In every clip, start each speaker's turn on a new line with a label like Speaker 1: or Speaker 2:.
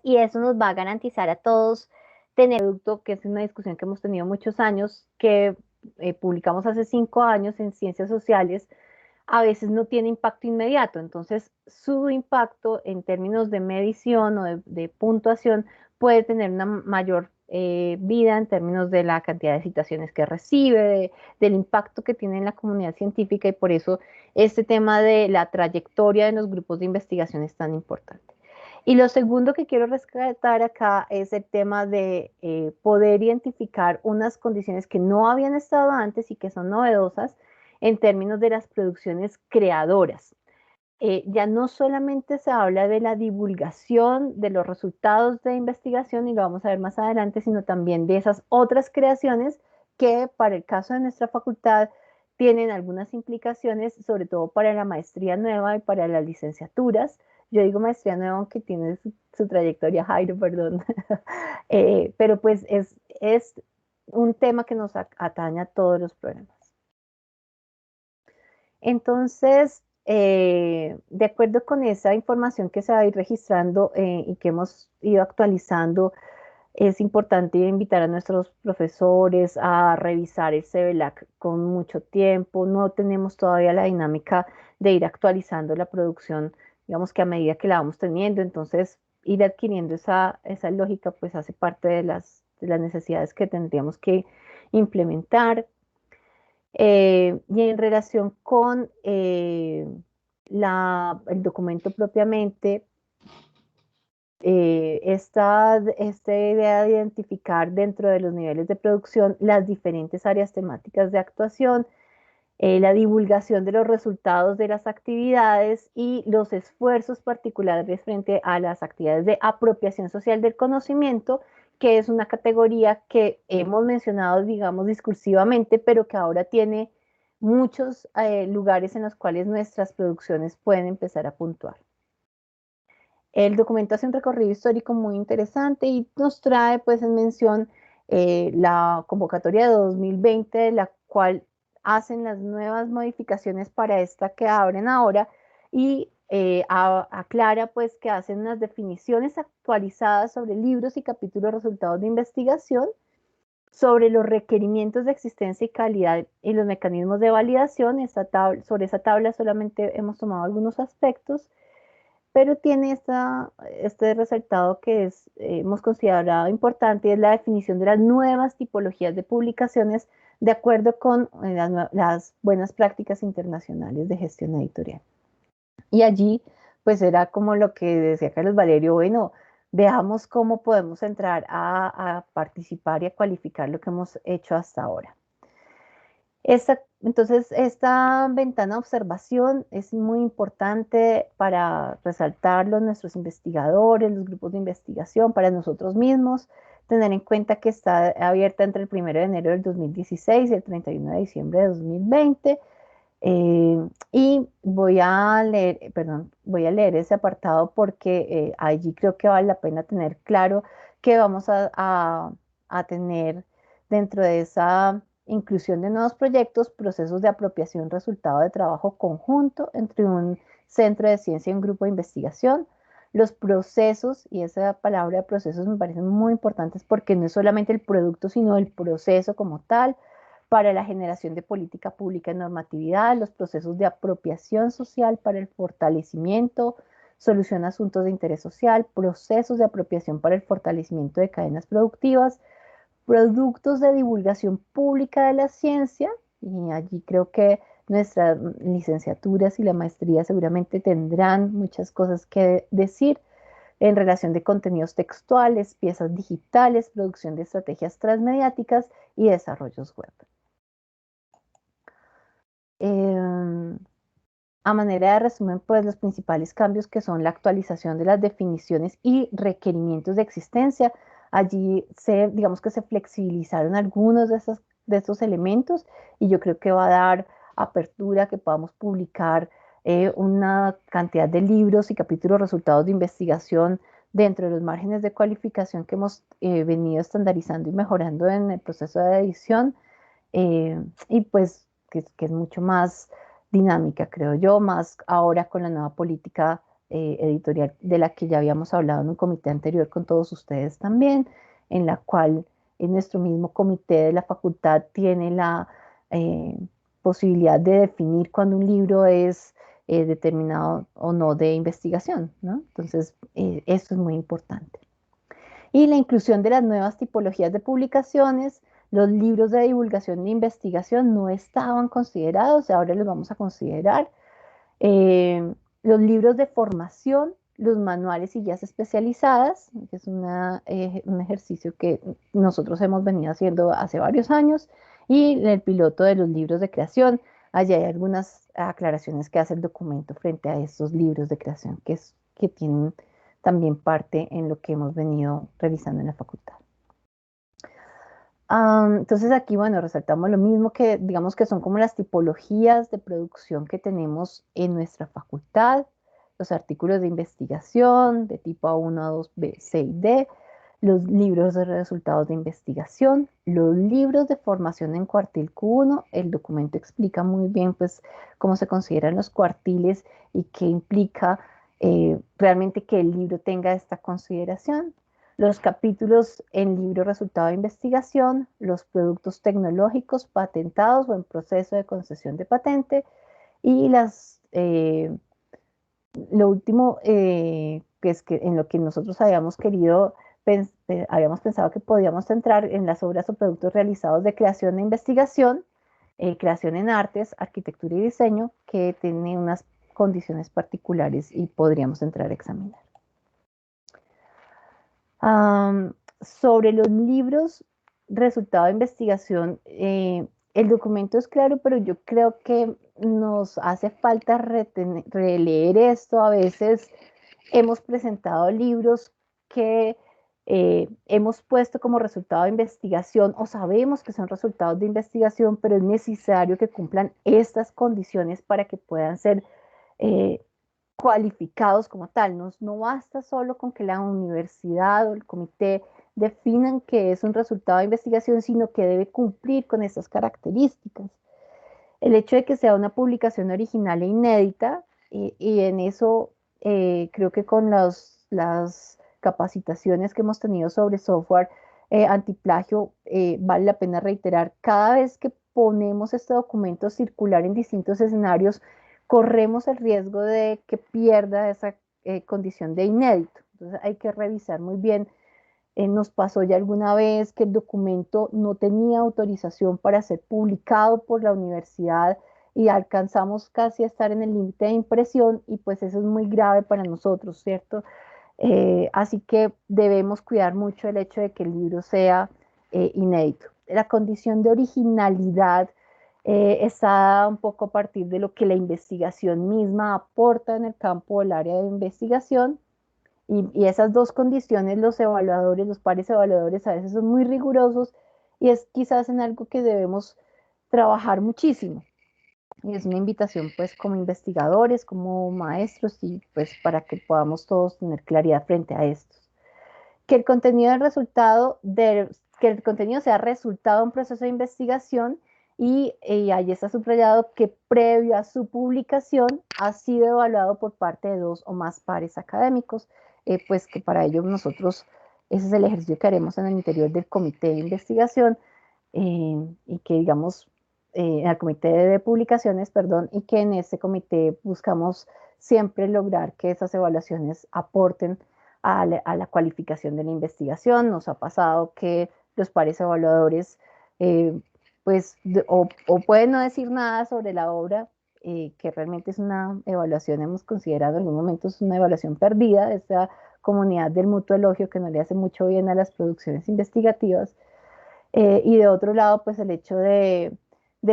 Speaker 1: y eso nos va a garantizar a todos tener un producto, que es una discusión que hemos tenido muchos años, que publicamos hace 5 años en Ciencias Sociales, a veces no tiene impacto inmediato. Entonces, su impacto en términos de medición o de puntuación puede tener una mayor vida en términos de la cantidad de citaciones que recibe, del impacto que tiene en la comunidad científica, y por eso este tema de la trayectoria de los grupos de investigación es tan importante. Y lo segundo que quiero rescatar acá es el tema de poder identificar unas condiciones que no habían estado antes y que son novedosas en términos de las producciones creadoras. Ya no solamente se habla de la divulgación de los resultados de investigación, y lo vamos a ver más adelante, sino también de esas otras creaciones que para el caso de nuestra facultad tienen algunas implicaciones, sobre todo para la maestría nueva y para las licenciaturas. Yo digo maestría nueva aunque tiene su trayectoria, Jairo, perdón. Pero pues es un tema que nos atañe a todos los programas. Entonces, de acuerdo con esa información que se va a ir registrando y que hemos ido actualizando, es importante invitar a nuestros profesores a revisar el CBLAC con mucho tiempo. No tenemos todavía la dinámica de ir actualizando la producción, digamos que a medida que la vamos teniendo. Entonces, ir adquiriendo esa lógica, pues hace parte de las necesidades que tendríamos que implementar. Y en relación con el documento propiamente, esta idea de identificar dentro de los niveles de producción las diferentes áreas temáticas de actuación, la divulgación de los resultados de las actividades y los esfuerzos particulares frente a las actividades de apropiación social del conocimiento, que es una categoría que hemos mencionado, digamos, discursivamente, pero que ahora tiene muchos lugares en los cuales nuestras producciones pueden empezar a puntuar. El documento hace un recorrido histórico muy interesante y nos trae pues en mención la convocatoria de 2020, la cual hacen las nuevas modificaciones para esta que abren ahora, y aclara pues que hacen unas definiciones actualizadas sobre libros y capítulos resultados de investigación, sobre los requerimientos de existencia y calidad y los mecanismos de validación. Sobre esa tabla solamente hemos tomado algunos aspectos, pero tiene este resaltado que hemos considerado importante, y es la definición de las nuevas tipologías de publicaciones de acuerdo con las buenas prácticas internacionales de gestión editorial. Y allí, pues era como lo que decía Carlos Valerio, bueno, veamos cómo podemos entrar a participar y a cualificar lo que hemos hecho hasta ahora. Entonces, esta ventana de observación es muy importante para resaltarlo nuestros investigadores, los grupos de investigación, para nosotros mismos, tener en cuenta que está abierta entre el 1 de enero del 2016 y el 31 de diciembre de 2020. Y voy a leer ese apartado porque allí creo que vale la pena tener claro que vamos a tener dentro de esa inclusión de nuevos proyectos, procesos de apropiación resultado de trabajo conjunto entre un centro de ciencia y un grupo de investigación. Los procesos, y esa palabra de procesos me parecen muy importantes porque no es solamente el producto, sino el proceso como tal, para la generación de política pública en normatividad, los procesos de apropiación social para el fortalecimiento, solución a asuntos de interés social, procesos de apropiación para el fortalecimiento de cadenas productivas, productos de divulgación pública de la ciencia, y allí creo que nuestras licenciaturas y la maestría seguramente tendrán muchas cosas que decir en relación de contenidos textuales, piezas digitales, producción de estrategias transmediáticas y desarrollos web. A manera de resumen, pues los principales cambios que son la actualización de las definiciones y requerimientos de existencia. Allí digamos que se flexibilizaron algunos de estos elementos, y yo creo que va a dar apertura a que podamos publicar una cantidad de libros y capítulos resultados de investigación dentro de los márgenes de cualificación que hemos venido estandarizando y mejorando en el proceso de edición, y pues que es mucho más dinámica, creo yo, más ahora con la nueva política editorial de la que ya habíamos hablado en un comité anterior con todos ustedes también, en la cual en nuestro mismo comité de la facultad tiene la posibilidad de definir cuando un libro es determinado o no de investigación, ¿no? Entonces, esto es muy importante. Y la inclusión de las nuevas tipologías de publicaciones, los libros de divulgación de investigación no estaban considerados, ahora los vamos a considerar. Los libros de formación, los manuales y guías especializadas, que es un ejercicio que nosotros hemos venido haciendo hace varios años, y el piloto de los libros de creación. Allí hay algunas aclaraciones que hace el documento frente a estos libros de creación que tienen también parte en lo que hemos venido realizando en la facultad. Entonces aquí, bueno, resaltamos lo mismo que, digamos que son como las tipologías de producción que tenemos en nuestra facultad, los artículos de investigación de tipo A1, A2, B, C y D, los libros de resultados de investigación, los libros de formación en cuartil Q1. El documento explica muy bien, pues, cómo se consideran los cuartiles y qué implica realmente que el libro tenga esta consideración. Los capítulos en libro resultado de investigación, los productos tecnológicos patentados o en proceso de concesión de patente y lo último que es que en lo que nosotros habíamos habíamos pensado que podíamos entrar en las obras o productos realizados de creación e investigación, creación en artes, arquitectura y diseño, que tiene unas condiciones particulares y podríamos entrar a examinar. Sobre los libros, resultado de investigación, el documento es claro, pero yo creo que nos hace falta releer esto. A veces hemos presentado libros que hemos puesto como resultado de investigación o sabemos que son resultados de investigación, pero es necesario que cumplan estas condiciones para que puedan ser cualificados como tal. No basta solo con que la universidad o el comité definan que es un resultado de investigación, sino que debe cumplir con estas características. El hecho de que sea una publicación original e inédita, y en eso creo que con las capacitaciones que hemos tenido sobre software antiplagio, vale la pena reiterar, cada vez que ponemos este documento circular en distintos escenarios, corremos el riesgo de que pierda esa condición de inédito. Entonces hay que revisar muy bien. Nos pasó ya alguna vez que el documento no tenía autorización para ser publicado por la universidad y alcanzamos casi a estar en el límite de impresión y pues eso es muy grave para nosotros, ¿cierto? Así que debemos cuidar mucho el hecho de que el libro sea inédito. La condición de originalidad está un poco a partir de lo que la investigación misma aporta en el campo del área de investigación. Y esas dos condiciones, los evaluadores, los pares evaluadores a veces son muy rigurosos y es quizás en algo que debemos trabajar muchísimo. Y es una invitación pues como investigadores, como maestros y pues para que podamos todos tener claridad frente a esto. Que el contenido del que el contenido sea resultado de un proceso de investigación y ahí está subrayado que previo a su publicación ha sido evaluado por parte de 2 o más pares académicos, pues que para ello nosotros, ese es el ejercicio que haremos en el interior del comité de investigación y que digamos, al comité de publicaciones, perdón, y que en ese comité buscamos siempre lograr que esas evaluaciones aporten a la cualificación de la investigación. Nos ha pasado que los pares evaluadores, pues, o pueden no decir nada sobre la obra, que realmente es una evaluación, hemos considerado en algún momento es una evaluación perdida de esta comunidad del mutuo elogio que no le hace mucho bien a las producciones investigativas. Y de otro lado, pues el hecho de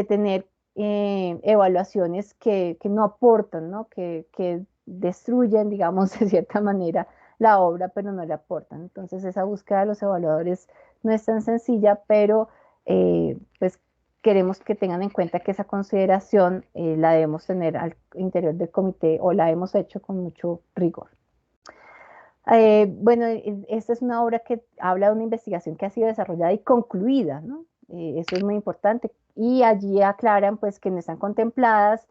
Speaker 1: tener evaluaciones que no aportan, ¿no? Que destruyen, digamos, de cierta manera la obra, pero no le aportan. Entonces, esa búsqueda de los evaluadores no es tan sencilla, pero pues queremos que tengan en cuenta que esa consideración la debemos tener al interior del comité o la hemos hecho con mucho rigor. Bueno, esta es una obra que habla de una investigación que ha sido desarrollada y concluida, ¿no? Eso es muy importante. Y allí aclaran pues que no están contempladas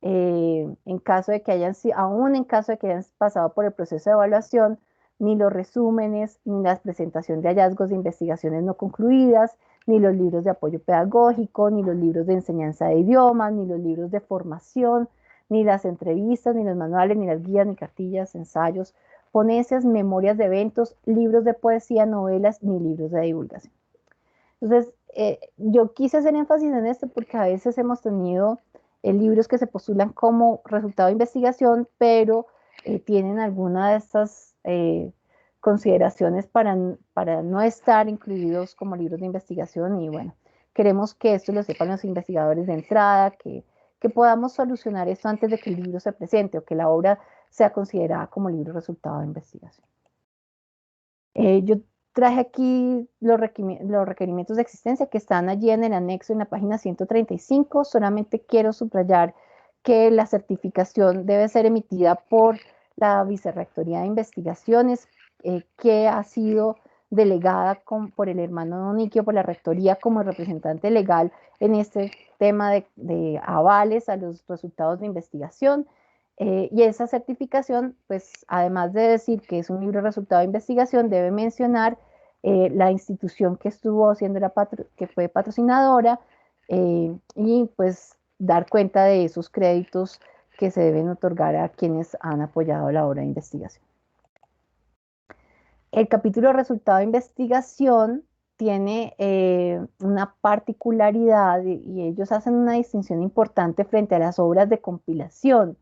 Speaker 1: en caso de que aún en caso de que hayan pasado por el proceso de evaluación, ni los resúmenes, ni la presentación de hallazgos de investigaciones no concluidas, ni los libros de apoyo pedagógico, ni los libros de enseñanza de idiomas, ni los libros de formación, ni las entrevistas, ni los manuales, ni las guías, ni cartillas, ensayos, ponencias, memorias de eventos, libros de poesía, novelas, ni libros de divulgación. Entonces, yo quise hacer énfasis en esto porque a veces hemos tenido libros que se postulan como resultado de investigación, pero tienen alguna de estas consideraciones para no estar incluidos como libros de investigación y bueno, queremos que esto lo sepan los investigadores de entrada, que podamos solucionar esto antes de que el libro se presente o que la obra sea considerada como libro resultado de investigación. Yo traje aquí los requerimientos de existencia que están allí en el anexo en la página 135. Solamente quiero subrayar que la certificación debe ser emitida por la Vicerrectoría de Investigaciones, que ha sido delegada por el hermano Niquio, por la Rectoría como representante legal en este tema de avales a los resultados de investigación. Y esa certificación, pues además de decir que es un libro resultado de investigación, debe mencionar la institución que estuvo haciendo que fue patrocinadora y pues dar cuenta de esos créditos que se deben otorgar a quienes han apoyado la obra de investigación. El capítulo resultado de investigación tiene una particularidad y ellos hacen una distinción importante frente a las obras de compilación.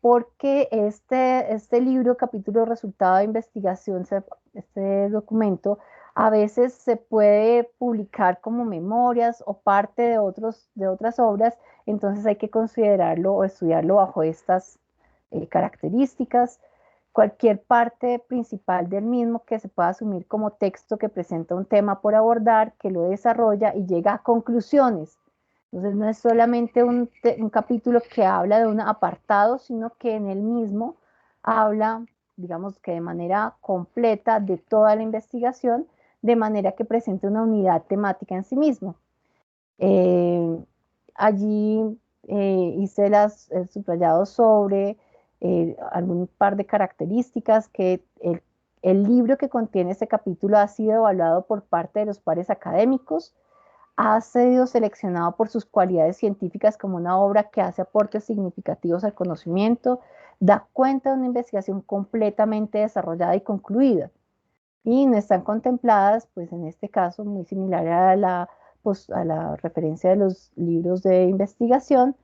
Speaker 1: Porque este libro, capítulo resultado de investigación, este documento, a veces se puede publicar como memorias o parte de otras obras, entonces hay que considerarlo o estudiarlo bajo estas características. Cualquier parte principal del mismo que se pueda asumir como texto que presenta un tema por abordar, que lo desarrolla y llega a conclusiones. Entonces no es solamente un capítulo que habla de un apartado, sino que en el mismo habla, digamos que de manera completa de toda la investigación, de manera que presente una unidad temática en sí mismo. Allí hice el subrayado sobre algún par de características que el libro que contiene este capítulo ha sido evaluado por parte de los pares académicos, ha sido seleccionado por sus cualidades científicas como una obra que hace aportes significativos al conocimiento, da cuenta de una investigación completamente desarrollada y concluida. Y no están contempladas, pues en este caso, muy similar a la referencia de los libros de investigación,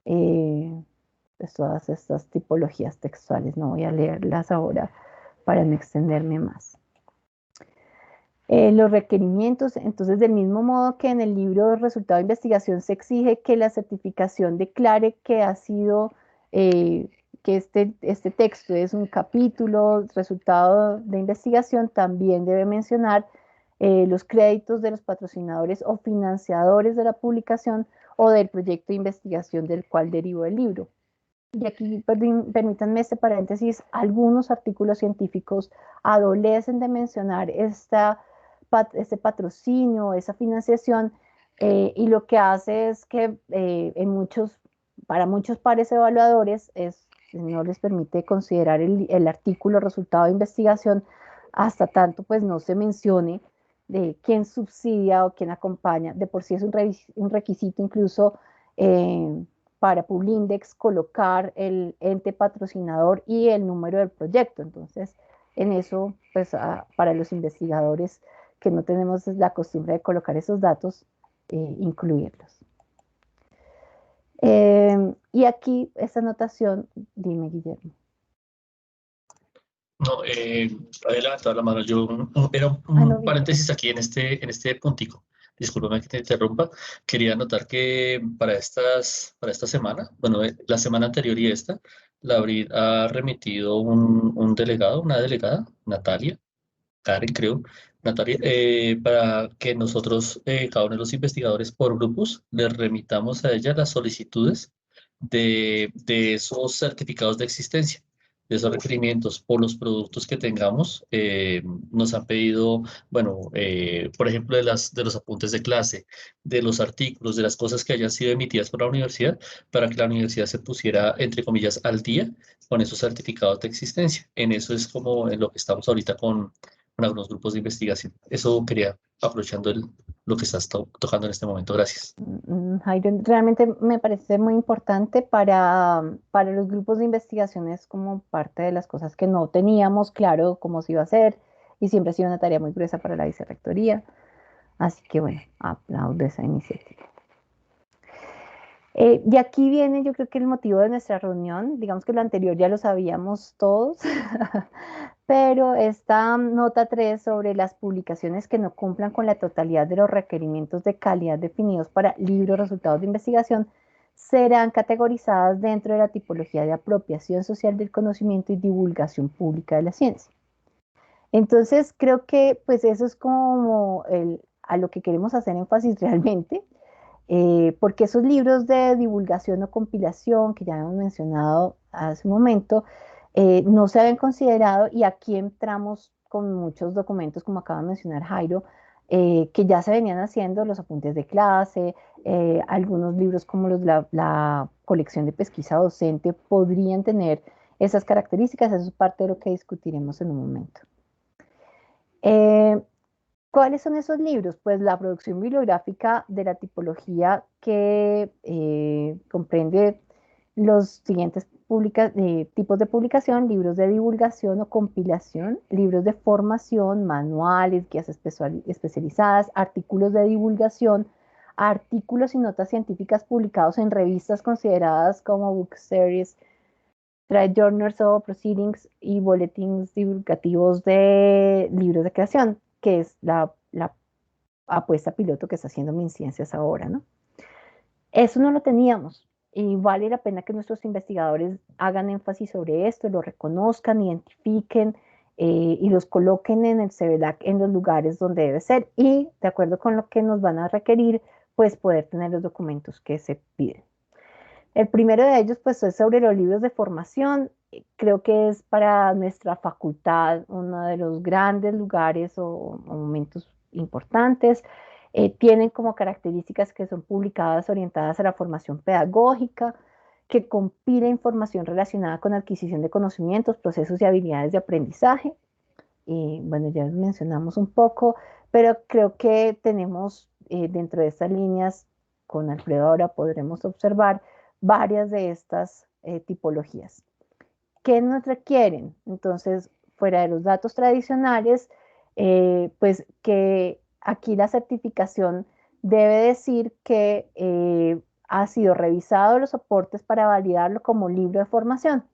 Speaker 1: pues todas estas tipologías textuales. No voy a leerlas ahora para no extenderme más. Los requerimientos, entonces, del mismo modo que en el libro de resultado de investigación se exige que la certificación declare que ha sido, que este texto es un capítulo, resultado de investigación, también debe mencionar los créditos de los patrocinadores o financiadores de la publicación o del proyecto de investigación del cual derivó el libro. Y aquí permítanme este paréntesis, algunos artículos científicos adolecen de mencionar este patrocinio, esa financiación, y lo que hace es que para muchos pares evaluadores no les permite considerar el artículo resultado de investigación hasta tanto pues no se mencione de quién subsidia o quién acompaña. De por sí es un requisito incluso para Publindex colocar el ente patrocinador y el número del proyecto. Entonces, en eso, pues para los investigadores que no tenemos la costumbre de colocar esos datos, incluirlos. Y aquí esta anotación, dime Guillermo.
Speaker 2: No, había levantado la mano. Yo era un paréntesis aquí en este puntico. Discúlpame que te interrumpa. Quería anotar que para esta semana, bueno, la semana anterior y esta, la BRID ha remitido un delegado, una delegada, Natalia, Karen creo, Natalia, para que nosotros, cada uno de los investigadores por grupos, les remitamos a ella las solicitudes de esos certificados de existencia. esos requerimientos por los productos que tengamos, nos han pedido, bueno, por ejemplo, de los apuntes de clase, de los artículos, de las cosas que hayan sido emitidas por la universidad, para que la universidad se pusiera, entre comillas, al día con esos certificados de existencia. En eso es como en lo que estamos ahorita con algunos grupos de investigación. Eso quería, aprovechando lo que estás tocando en este momento. Gracias.
Speaker 1: Jairo, realmente me parece muy importante para los grupos de investigaciones como parte de las cosas que no teníamos claro cómo se iba a hacer y siempre ha sido una tarea muy gruesa para la vicerrectoría. Así que bueno, aplaudo esa iniciativa. De aquí viene, yo creo que el motivo de nuestra reunión, digamos que lo anterior ya lo sabíamos todos, pero esta nota 3 sobre las publicaciones que no cumplan con la totalidad de los requerimientos de calidad definidos para libros resultados de investigación serán categorizadas dentro de la tipología de apropiación social del conocimiento y divulgación pública de la ciencia. Entonces, creo que pues eso es como a lo que queremos hacer énfasis realmente, porque esos libros de divulgación o compilación que ya hemos mencionado hace un momento, no se habían considerado y aquí entramos con muchos documentos, como acaba de mencionar Jairo, que ya se venían haciendo, los apuntes de clase, algunos libros como la colección de pesquisa docente podrían tener esas características, eso es parte de lo que discutiremos en un momento. ¿Cuáles son esos libros? Pues la producción bibliográfica de la tipología que comprende los siguientes tipos de publicación: libros de divulgación o compilación, libros de formación, manuales, guías especializadas, artículos de divulgación, artículos y notas científicas publicados en revistas consideradas como book series, trade journals o proceedings y boletines divulgativos de libros de creación, que es la apuesta piloto que está haciendo MinCiencias ahora, ¿no? Eso no lo teníamos y vale la pena que nuestros investigadores hagan énfasis sobre esto, lo reconozcan, identifiquen y los coloquen en el CBDAC en los lugares donde debe ser y, de acuerdo con lo que nos van a requerir, pues poder tener los documentos que se piden. El primero de ellos, pues, es sobre los libros de formación. Creo que es para nuestra facultad uno de los grandes lugares o momentos importantes. Tienen como características que son publicadas orientadas a la formación pedagógica, que compila información relacionada con adquisición de conocimientos, procesos y habilidades de aprendizaje. Y bueno, ya mencionamos un poco, pero creo que tenemos dentro de estas líneas, con Alfredo ahora podremos observar varias de estas tipologías. ¿Qué nos requieren? Entonces, fuera de los datos tradicionales, pues que aquí la certificación debe decir que ha sido revisado los soportes para validarlo como libro de formación.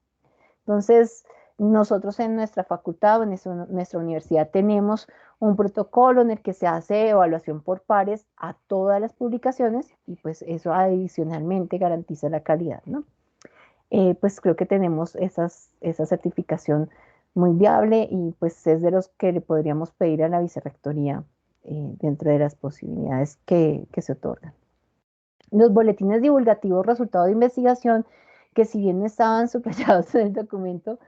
Speaker 1: Entonces, nosotros en nuestra facultad o en nuestra universidad tenemos un protocolo en el que se hace evaluación por pares a todas las publicaciones y pues eso adicionalmente garantiza la calidad, ¿no? Pues creo que tenemos esa certificación muy viable y pues es de los que le podríamos pedir a la vicerrectoría dentro de las posibilidades que se otorgan. Los boletines divulgativos resultado de investigación, que si bien no estaban subrayados en el documento,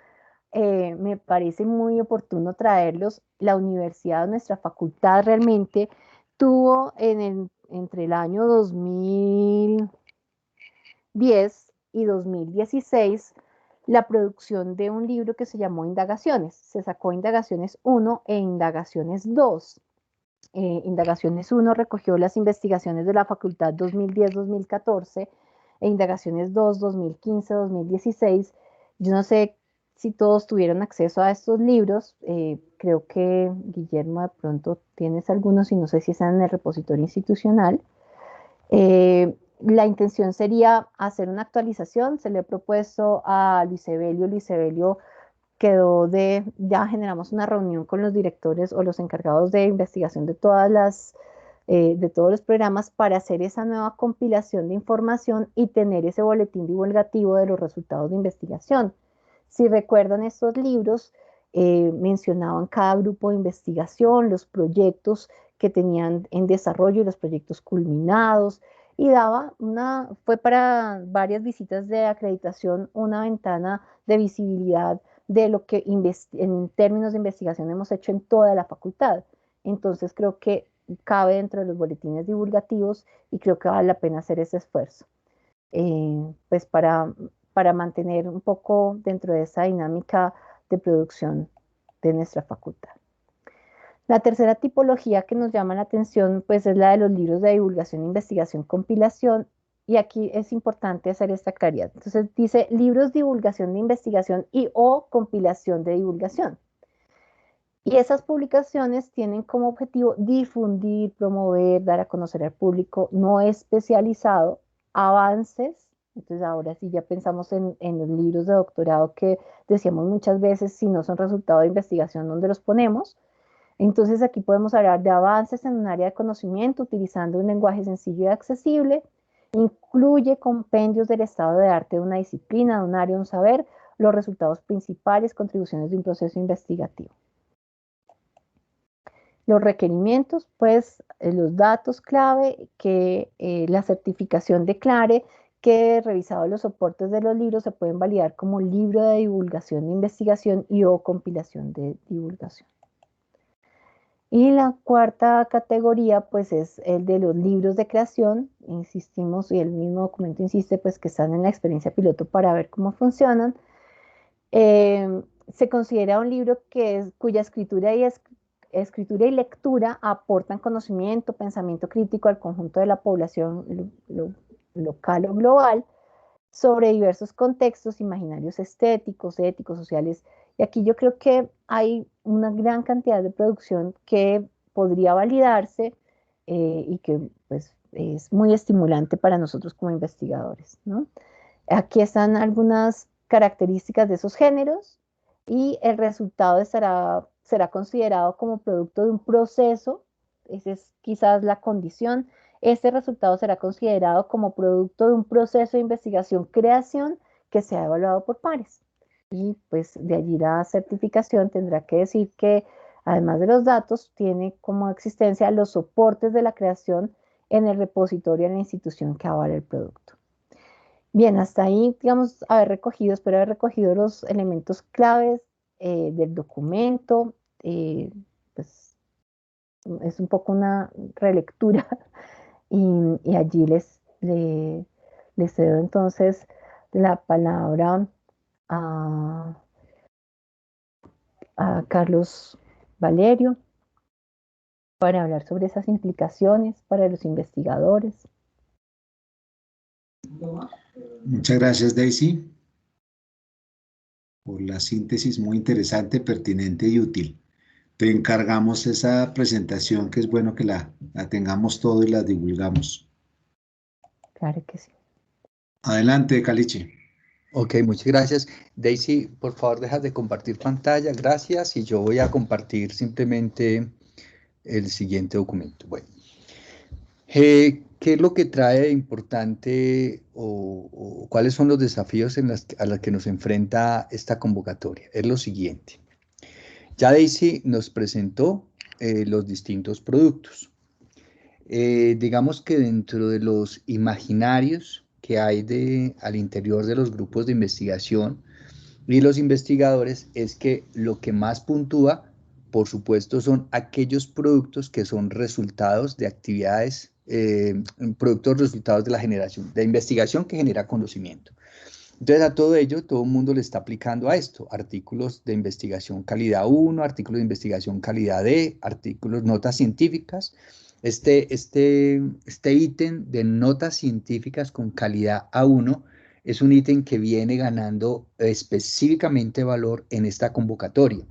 Speaker 1: me parece muy oportuno traerlos. La universidad, nuestra facultad realmente tuvo entre el año 2010 y 2016 la producción de un libro que se llamó Indagaciones. Se sacó Indagaciones 1 e Indagaciones 2. Indagaciones 1 recogió las investigaciones de la facultad 2010-2014 e Indagaciones 2, 2015-2016. Yo no sé si todos tuvieron acceso a estos libros. Creo que Guillermo de pronto tienes algunos y no sé si están en el repositorio institucional. La intención sería hacer una actualización. Se le ha propuesto a Luis Evelio. Luis Evelio ya generamos una reunión con los directores o los encargados de investigación de de todos los programas para hacer esa nueva compilación de información y tener ese boletín divulgativo de los resultados de investigación. Si recuerdan, estos libros mencionaban cada grupo de investigación, los proyectos que tenían en desarrollo y los proyectos culminados, y fue para varias visitas de acreditación una ventana de visibilidad de lo que en términos de investigación hemos hecho en toda la facultad. Entonces creo que cabe dentro de los boletines divulgativos y creo que vale la pena hacer ese esfuerzo, pues para mantener un poco dentro de esa dinámica de producción de nuestra facultad. La tercera tipología que nos llama la atención pues es la de los libros de divulgación, investigación, compilación, y aquí es importante hacer esta claridad. Entonces dice libros de divulgación de investigación y o compilación de divulgación. Y esas publicaciones tienen como objetivo difundir, promover, dar a conocer al público no especializado avances. Entonces ahora sí ya pensamos en los libros de doctorado que decíamos muchas veces, si no son resultado de investigación, ¿dónde los ponemos? Entonces aquí podemos hablar de avances en un área de conocimiento utilizando un lenguaje sencillo y accesible. Incluye compendios del estado de arte de una disciplina, de un área, de un saber, los resultados principales, contribuciones de un proceso investigativo. Los requerimientos, pues los datos clave, que la certificación declare que revisados los soportes de los libros se pueden validar como libro de divulgación de investigación y o compilación de divulgación. Y la cuarta categoría, pues es el de los libros de creación. Insistimos, y el mismo documento insiste, pues que están en la experiencia piloto para ver cómo funcionan. Se considera un libro cuya escritura y lectura aportan conocimiento, pensamiento crítico al conjunto de la población local o global sobre diversos contextos imaginarios estéticos, éticos, sociales. Y aquí yo creo que hay una gran cantidad de producción que podría validarse y que pues, es muy estimulante para nosotros como investigadores, ¿no? Aquí están algunas características de esos géneros y el resultado será considerado como producto de un proceso, esa es quizás la condición. Este resultado será considerado como producto de un proceso de investigación-creación que se ha evaluado por pares. Y pues de allí la certificación tendrá que decir que además de los datos, tiene como existencia los soportes de la creación en el repositorio de la institución que avala el producto. Bien, hasta ahí, digamos, espero haber recogido los elementos claves del documento. Pues es un poco una relectura y allí les cedo entonces la palabra a, a Carlos Valerio para hablar sobre esas implicaciones para los investigadores.
Speaker 3: Muchas gracias, Daisy, por la síntesis muy interesante, pertinente y útil. Te encargamos esa presentación, que es bueno que la tengamos todo y la divulgamos.
Speaker 1: Claro que sí.
Speaker 3: Adelante, Caliche.
Speaker 4: Ok, muchas gracias. Daisy, por favor, deja de compartir pantalla. Gracias. Y yo voy a compartir simplemente el siguiente documento. Bueno, ¿qué es lo que trae de importante o cuáles son los desafíos a los que nos enfrenta esta convocatoria? Es lo siguiente. Ya Daisy nos presentó los distintos productos. Digamos que dentro de los imaginarios que hay al interior de los grupos de investigación y los investigadores es que lo que más puntúa, por supuesto, son aquellos productos que son resultados de actividades, productos resultados de la generación, de investigación que genera conocimiento. Entonces a todo ello, todo el mundo le está aplicando a esto, artículos de investigación calidad 1, artículos de investigación calidad D, artículos, notas científicas. Este ítem de notas científicas con calidad A1 es un ítem que viene ganando específicamente valor en esta convocatoria.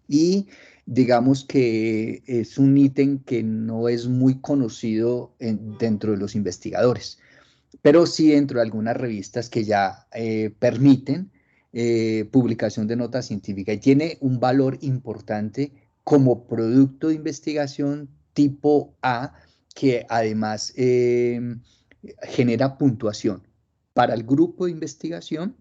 Speaker 4: Y digamos que es un ítem que no es muy conocido dentro de los investigadores, pero sí dentro de algunas revistas que ya permiten publicación de notas científicas y tiene un valor importante como producto de investigación tipo A, que además genera puntuación para el grupo de investigación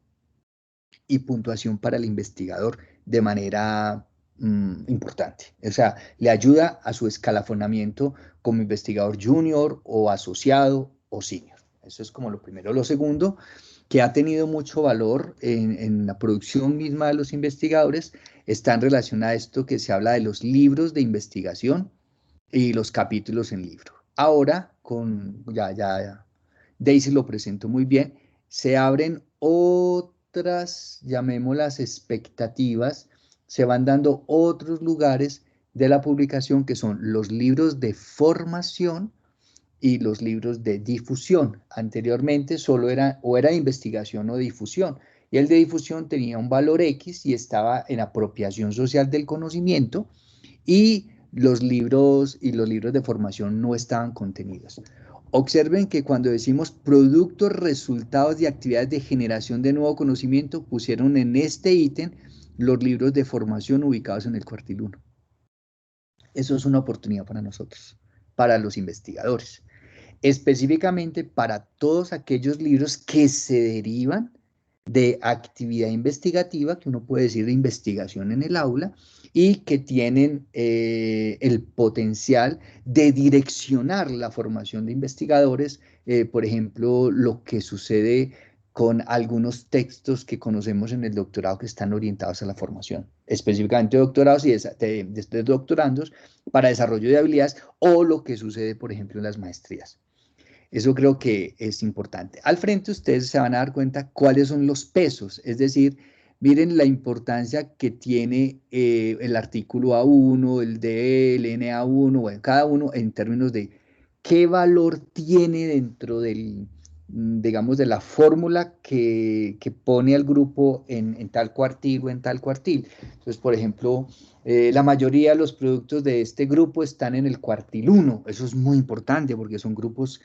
Speaker 4: y puntuación para el investigador de manera importante. O sea, le ayuda a su escalafonamiento como investigador junior o asociado o senior. Eso es como lo primero. Lo segundo que ha tenido mucho valor en la producción misma de los investigadores está en relación a esto que se habla de los libros de investigación y los capítulos en libro. Ahora, ya Daisy lo presentó muy bien, se abren otras, llamémoslas expectativas, se van dando otros lugares de la publicación que son los libros de formación y los libros de difusión. Anteriormente solo era investigación o difusión, y el de difusión tenía un valor X y estaba en apropiación social del conocimiento, y los libros de formación no estaban contenidos. Observen que cuando decimos productos, resultados y actividades de generación de nuevo conocimiento, pusieron en este ítem los libros de formación ubicados en el cuartil 1. Eso es una oportunidad para nosotros, para los investigadores, específicamente para todos aquellos libros que se derivan de actividad investigativa, que uno puede decir de investigación en el aula, y que tienen el potencial de direccionar la formación de investigadores, por ejemplo, lo que sucede con algunos textos que conocemos en el doctorado que están orientados a la formación, específicamente doctorados y de doctorandos para desarrollo de habilidades, o lo que sucede, por ejemplo, en las maestrías. Eso creo que es importante. Al frente ustedes se van a dar cuenta cuáles son los pesos, es decir, miren la importancia que tiene el artículo A1, el DE, el NA1, bueno, cada uno en términos de qué valor tiene dentro del, digamos, de la fórmula que pone al grupo en tal cuartil o en tal cuartil. Entonces, por ejemplo, la mayoría de los productos de este grupo están en el cuartil 1. Eso es muy importante porque son grupos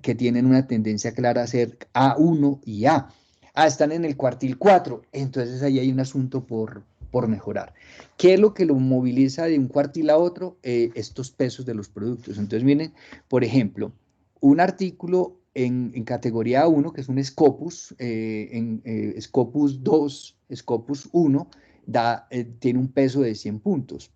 Speaker 4: que tienen una tendencia clara a ser A1 y A. Están en el cuartil 4. Entonces ahí hay un asunto por mejorar. ¿Qué es lo que lo moviliza de un cuartil a otro? Estos pesos de los productos. Entonces miren, por ejemplo, un artículo en categoría 1, que es un Scopus, Scopus 2, Scopus 1, tiene un peso de 100 puntos.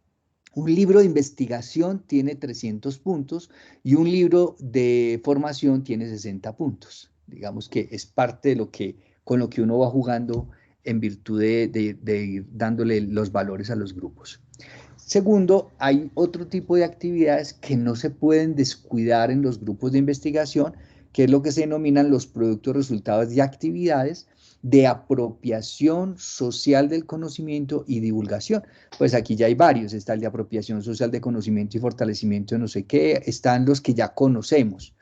Speaker 4: Un libro de investigación tiene 300 puntos y un libro de formación tiene 60 puntos. Digamos que es parte de con lo que uno va jugando en virtud de ir dándole los valores a los grupos. Segundo, hay otro tipo de actividades que no se pueden descuidar en los grupos de investigación, que es lo que se denominan los productos, resultados y actividades de apropiación social del conocimiento y divulgación. Pues aquí ya hay varios, está el de apropiación social de conocimiento y fortalecimiento de no sé qué, están los que ya conocemos.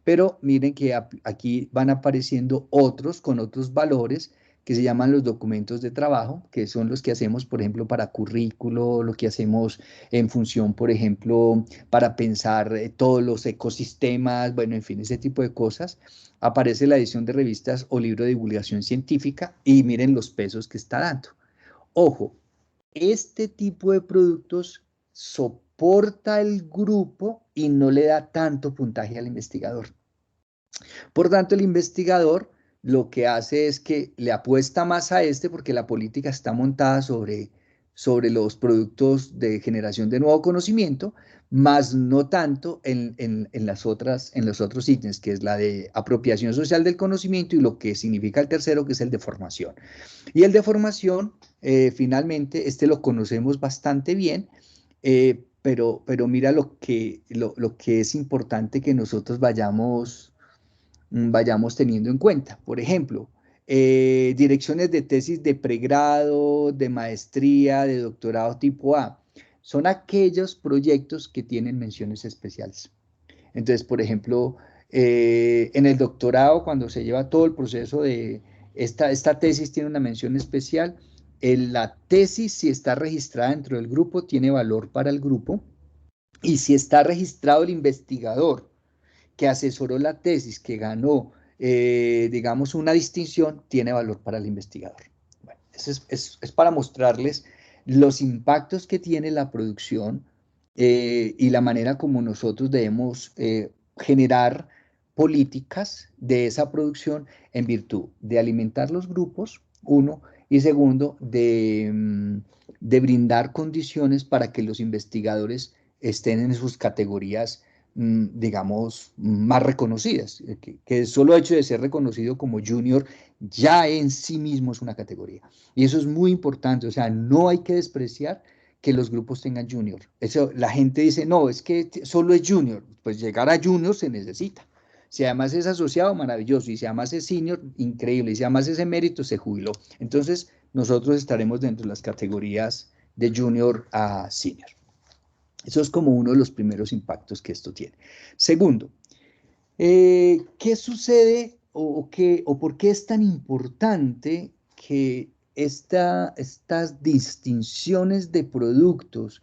Speaker 4: Pero miren que aquí van apareciendo otros con otros valores que se llaman los documentos de trabajo, que son los que hacemos, por ejemplo, para currículo, lo que hacemos en función, por ejemplo, para pensar todos los ecosistemas, bueno, en fin, ese tipo de cosas. Aparece la edición de revistas o libro de divulgación científica y miren los pesos que está dando. Ojo, este tipo de productos soporta el grupo y no le da tanto puntaje al investigador. Por tanto, el investigador lo que hace es que le apuesta más a este porque la política está montada sobre los productos de generación de nuevo conocimiento, más no tanto en los otros ítems, que es la de apropiación social del conocimiento y lo que significa el tercero, que es el de formación. Y el de formación, finalmente, este lo conocemos bastante bien, pero mira lo que es importante que nosotros vayamos teniendo en cuenta. Por ejemplo, direcciones de tesis de pregrado, de maestría, de doctorado tipo A. Son aquellos proyectos que tienen menciones especiales. Entonces, por ejemplo, en el doctorado, cuando se lleva todo el proceso de esta tesis tiene una mención especial. La tesis, si está registrada dentro del grupo, tiene valor para el grupo. Y si está registrado el investigador que asesoró la tesis, que ganó, digamos, una distinción, tiene valor para el investigador. Bueno, eso es para mostrarles los impactos que tiene la producción y la manera como nosotros debemos generar políticas de esa producción en virtud de alimentar los grupos, uno, y segundo, de brindar condiciones para que los investigadores estén en sus categorías digamos, más reconocidas, que el solo hecho de ser reconocido como junior ya en sí mismo es una categoría. Y eso es muy importante, o sea, no hay que despreciar que los grupos tengan junior. Eso, la gente dice, no, es que solo es junior. Pues llegar a junior se necesita. Si además es asociado, maravilloso. Y si además es senior, increíble. Y si además es emérito, se jubiló. Entonces, nosotros estaremos dentro de las categorías de junior a senior. Eso es como uno de los primeros impactos que esto tiene. Segundo, ¿qué sucede o por qué es tan importante que estas distinciones de productos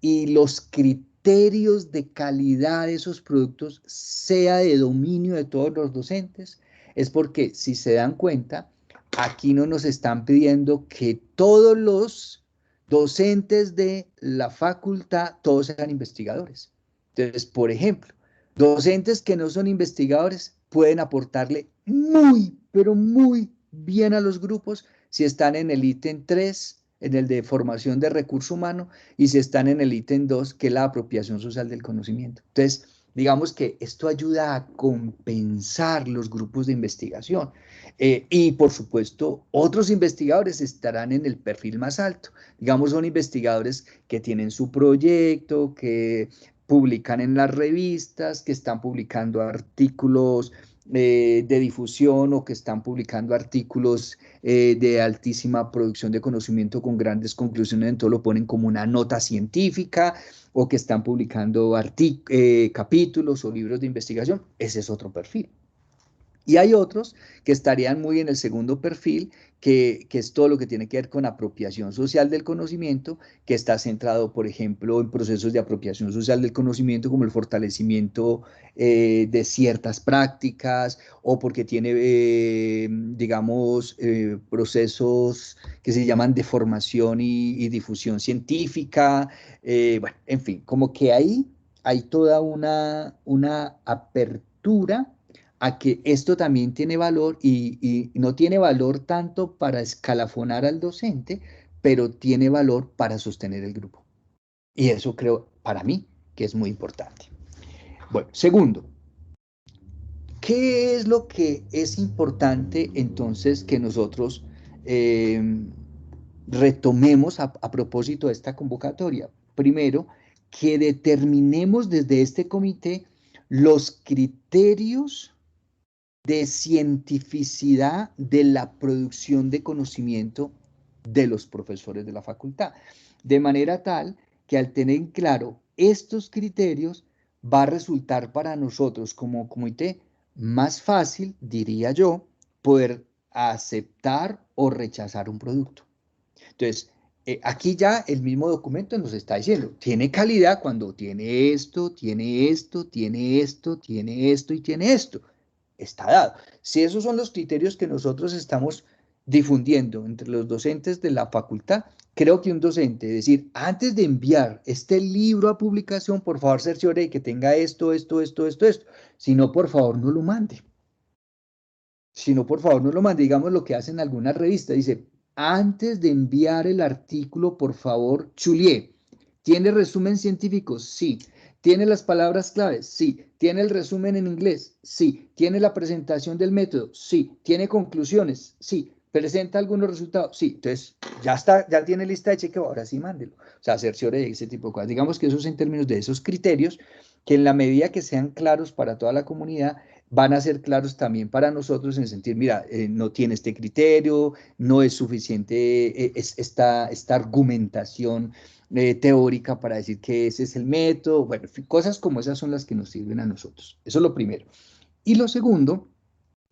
Speaker 4: y los criterios de calidad de esos productos sea de dominio de todos los docentes? Es porque, si se dan cuenta, aquí no nos están pidiendo que todos los docentes de la facultad, todos sean investigadores. Entonces, por ejemplo, docentes que no son investigadores pueden aportarle muy, pero muy bien a los grupos si están en el ítem 3, en el de formación de recurso humano, y si están en el ítem 2, que es la apropiación social del conocimiento. Entonces, digamos que esto ayuda a compensar los grupos de investigación. Y, por supuesto, otros investigadores estarán en el perfil más alto. Digamos, son investigadores que tienen su proyecto, que publican en las revistas, que están publicando artículos de difusión o que están publicando artículos de altísima producción de conocimiento con grandes conclusiones, entonces lo ponen como una nota científica, o que están publicando capítulos o libros de investigación. Ese es otro perfil. Y hay otros que estarían muy en el segundo perfil, que es todo lo que tiene que ver con apropiación social del conocimiento, que está centrado, por ejemplo, en procesos de apropiación social del conocimiento, como el fortalecimiento de ciertas prácticas, o porque tiene, digamos, procesos que se llaman de formación y difusión científica. Bueno, en fin, como que ahí hay toda una apertura a que esto también tiene valor, y no tiene valor tanto para escalafonar al docente, pero tiene valor para sostener el grupo. Y eso creo, para mí, que es muy importante. Bueno, segundo, ¿qué es lo que es importante entonces que nosotros retomemos a propósito de esta convocatoria? Primero, que determinemos desde este comité los criterios de cientificidad de la producción de conocimiento de los profesores de la facultad, de manera tal que al tener claro estos criterios va a resultar para nosotros como comité más fácil, diría yo, poder aceptar o rechazar un producto. Entonces, aquí ya el mismo documento nos está diciendo, tiene calidad cuando tiene esto, tiene esto, tiene esto, tiene esto y tiene esto. Está dado. Si esos son los criterios que nosotros estamos difundiendo entre los docentes de la facultad, creo que un docente, es decir, antes de enviar este libro a publicación, por favor, cerciore que tenga esto. Si no, por favor, no lo mande. Si no, por favor, no lo mande. Digamos lo que hacen algunas revistas. Dice, antes de enviar el artículo, por favor, chulié. ¿Tiene resumen científico? Sí. ¿Tiene las palabras claves? Sí. ¿Tiene el resumen en inglés? Sí. ¿Tiene la presentación del método? Sí. ¿Tiene conclusiones? Sí. ¿Presenta algunos resultados? Sí. Entonces, ya está, ya tiene lista de chequeo, ahora sí mándelo. O sea, cerciore de ese tipo de cosas. Digamos que eso es en términos de esos criterios, que en la medida que sean claros para toda la comunidad, van a ser claros también para nosotros en el sentido, mira, no tiene este criterio, no es suficiente esta argumentación teórica para decir que ese es el método. Bueno, cosas como esas son las que nos sirven a nosotros. Eso es lo primero. Y lo segundo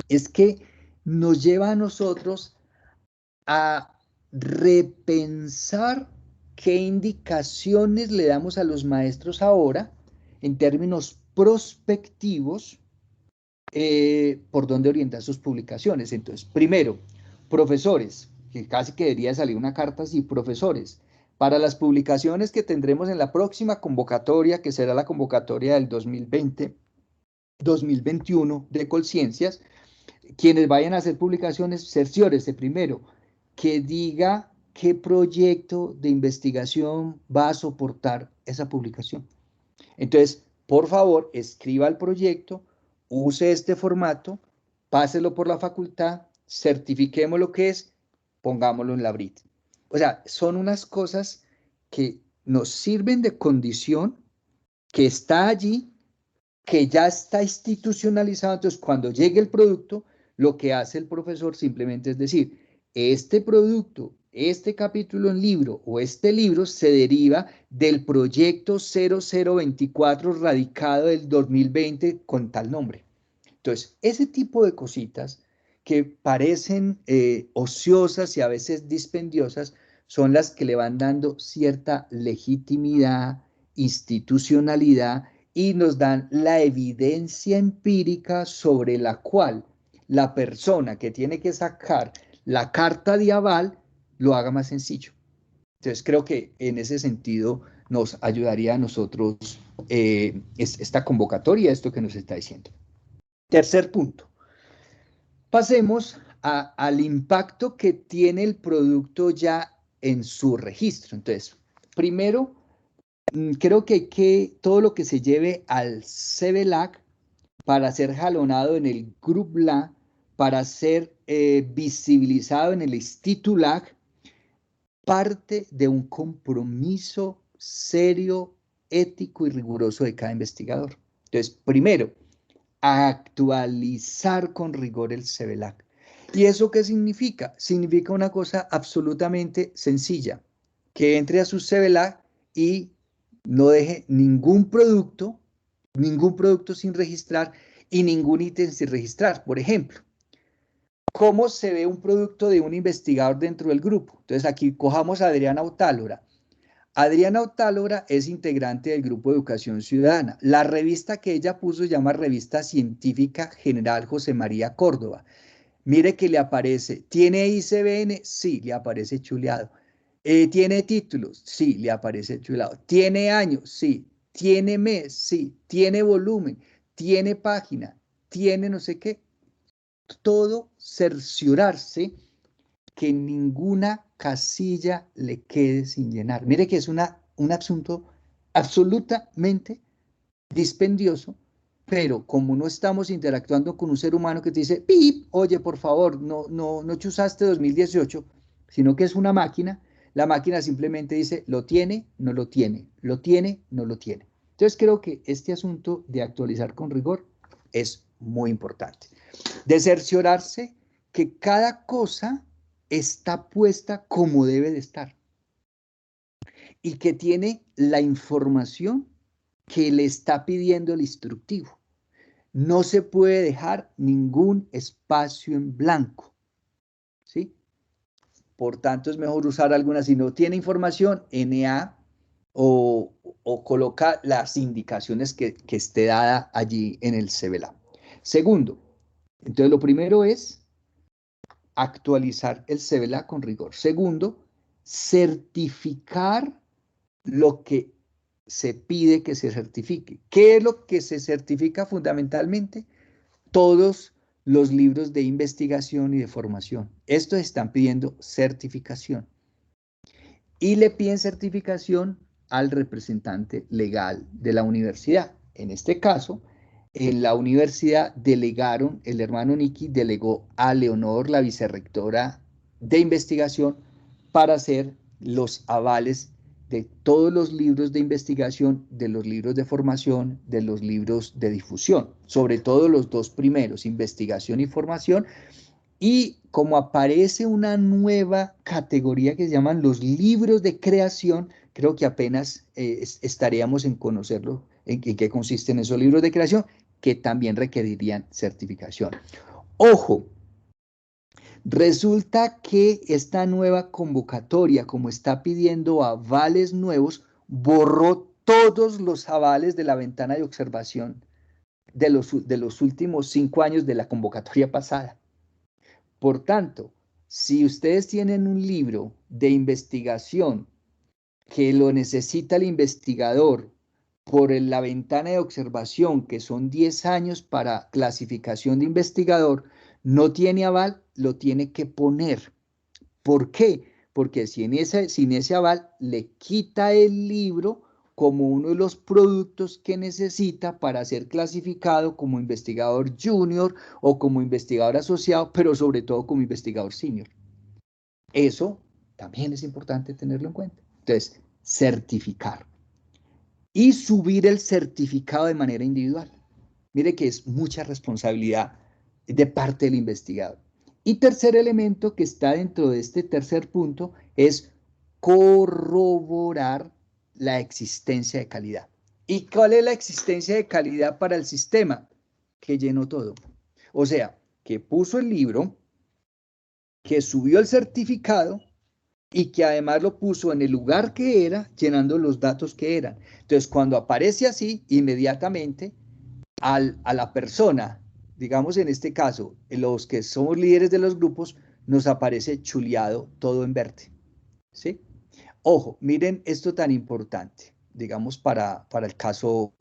Speaker 4: es que nos lleva a nosotros a repensar qué indicaciones le damos a los maestros ahora en términos prospectivos, por dónde orientar sus publicaciones. Entonces, primero, profesores, que casi que debería salir una carta así, profesores, para las publicaciones que tendremos en la próxima convocatoria, que será la convocatoria del 2020-2021 de Colciencias, quienes vayan a hacer publicaciones, cerciórese primero que diga qué proyecto de investigación va a soportar esa publicación. Entonces, por favor, escriba el proyecto, use este formato, páselo por la facultad, certifiquemos lo que es, pongámoslo en la BRIT. O sea, son unas cosas que nos sirven de condición, que está allí, que ya está institucionalizado. Entonces, cuando llegue el producto, lo que hace el profesor simplemente es decir, este producto, este capítulo en libro o este libro se deriva del proyecto 0024 radicado del 2020 con tal nombre. Entonces, ese tipo de cositas que parecen ociosas y a veces dispendiosas son las que le van dando cierta legitimidad, institucionalidad y nos dan la evidencia empírica sobre la cual la persona que tiene que sacar la carta de aval lo haga más sencillo. Entonces creo que en ese sentido nos ayudaría a nosotros esta convocatoria, esto que nos está diciendo. Tercer punto. Pasemos al impacto que tiene el producto ya en su registro. Entonces, primero, creo que todo lo que se lleve al CBLAC para ser jalonado en el GRUPLA, para ser visibilizado en el INSTITULAC, parte de un compromiso serio, ético y riguroso de cada investigador. Entonces, primero, actualizar con rigor el CBLAC. ¿Y eso qué significa? Significa una cosa absolutamente sencilla, que entre a su CBLAC y no deje ningún producto sin registrar y ningún ítem sin registrar. Por ejemplo, ¿cómo se ve un producto de un investigador dentro del grupo? Entonces aquí cojamos a Adriana Otálora. Adriana Otálora es integrante del Grupo de Educación Ciudadana. La revista que ella puso se llama Revista Científica General José María Córdoba. Mire que le aparece, ¿tiene ICBN? Sí, le aparece chuleado. ¿Tiene títulos? Sí, le aparece chuleado. ¿Tiene años? Sí. ¿Tiene mes? Sí. ¿Tiene volumen? ¿Tiene página? ¿Tiene no sé qué? Todo cerciorarse que ninguna casilla le quede sin llenar. Mire que es un asunto absolutamente dispendioso, pero como no estamos interactuando con un ser humano que te dice, pip, oye, por favor, no chuzaste 2018, sino que es una máquina, la máquina simplemente dice, lo tiene, no lo tiene, lo tiene, no lo tiene. Entonces creo que este asunto de actualizar con rigor es muy importante. De cerciorarse que cada cosa está puesta como debe de estar y que tiene la información que le está pidiendo el instructivo. No se puede dejar ningún espacio en blanco, ¿sí? Por tanto, es mejor usar alguna, si no tiene información, NA o coloca las indicaciones que esté dada allí en el CBLA. Segundo, entonces lo primero es actualizar el CBLA con rigor. Segundo, certificar lo que se pide que se certifique. ¿Qué es lo que se certifica fundamentalmente? Todos los libros de investigación y de formación. Estos están pidiendo certificación. Y le piden certificación al representante legal de la universidad. En este caso, en la universidad delegaron, el hermano Nicky delegó a Leonor, la vicerrectora de investigación, para hacer los avales de todos los libros de investigación, de los libros de formación, de los libros de difusión, sobre todo los dos primeros, investigación y formación. Y como aparece una nueva categoría que se llaman los libros de creación, creo que apenas estaríamos en conocerlo, en qué consisten esos libros de creación, que también requerirían certificación. Ojo, resulta que esta nueva convocatoria, como está pidiendo avales nuevos, borró todos los avales de la ventana de observación de los últimos 5 años de la convocatoria pasada. Por tanto, si ustedes tienen un libro de investigación que lo necesita el investigador por la ventana de observación, que son 10 años para clasificación de investigador, no tiene aval, lo tiene que poner. ¿Por qué? Porque sin ese aval le quita el libro como uno de los productos que necesita para ser clasificado como investigador junior o como investigador asociado, pero sobre todo como investigador senior. Eso también es importante tenerlo en cuenta. Entonces, certificar y subir el certificado de manera individual. Mire que es mucha responsabilidad de parte del investigador. Y tercer elemento que está dentro de este tercer punto es corroborar la existencia de calidad. ¿Y cuál es la existencia de calidad para el sistema? Que llenó todo. O sea, que puso el libro, que subió el certificado y que además lo puso en el lugar que era, llenando los datos que eran. Entonces, cuando aparece así, inmediatamente a la persona, digamos en este caso, los que somos líderes de los grupos, nos aparece chuleado todo en verde. ¿Sí? Ojo, miren esto tan importante, digamos para el caso,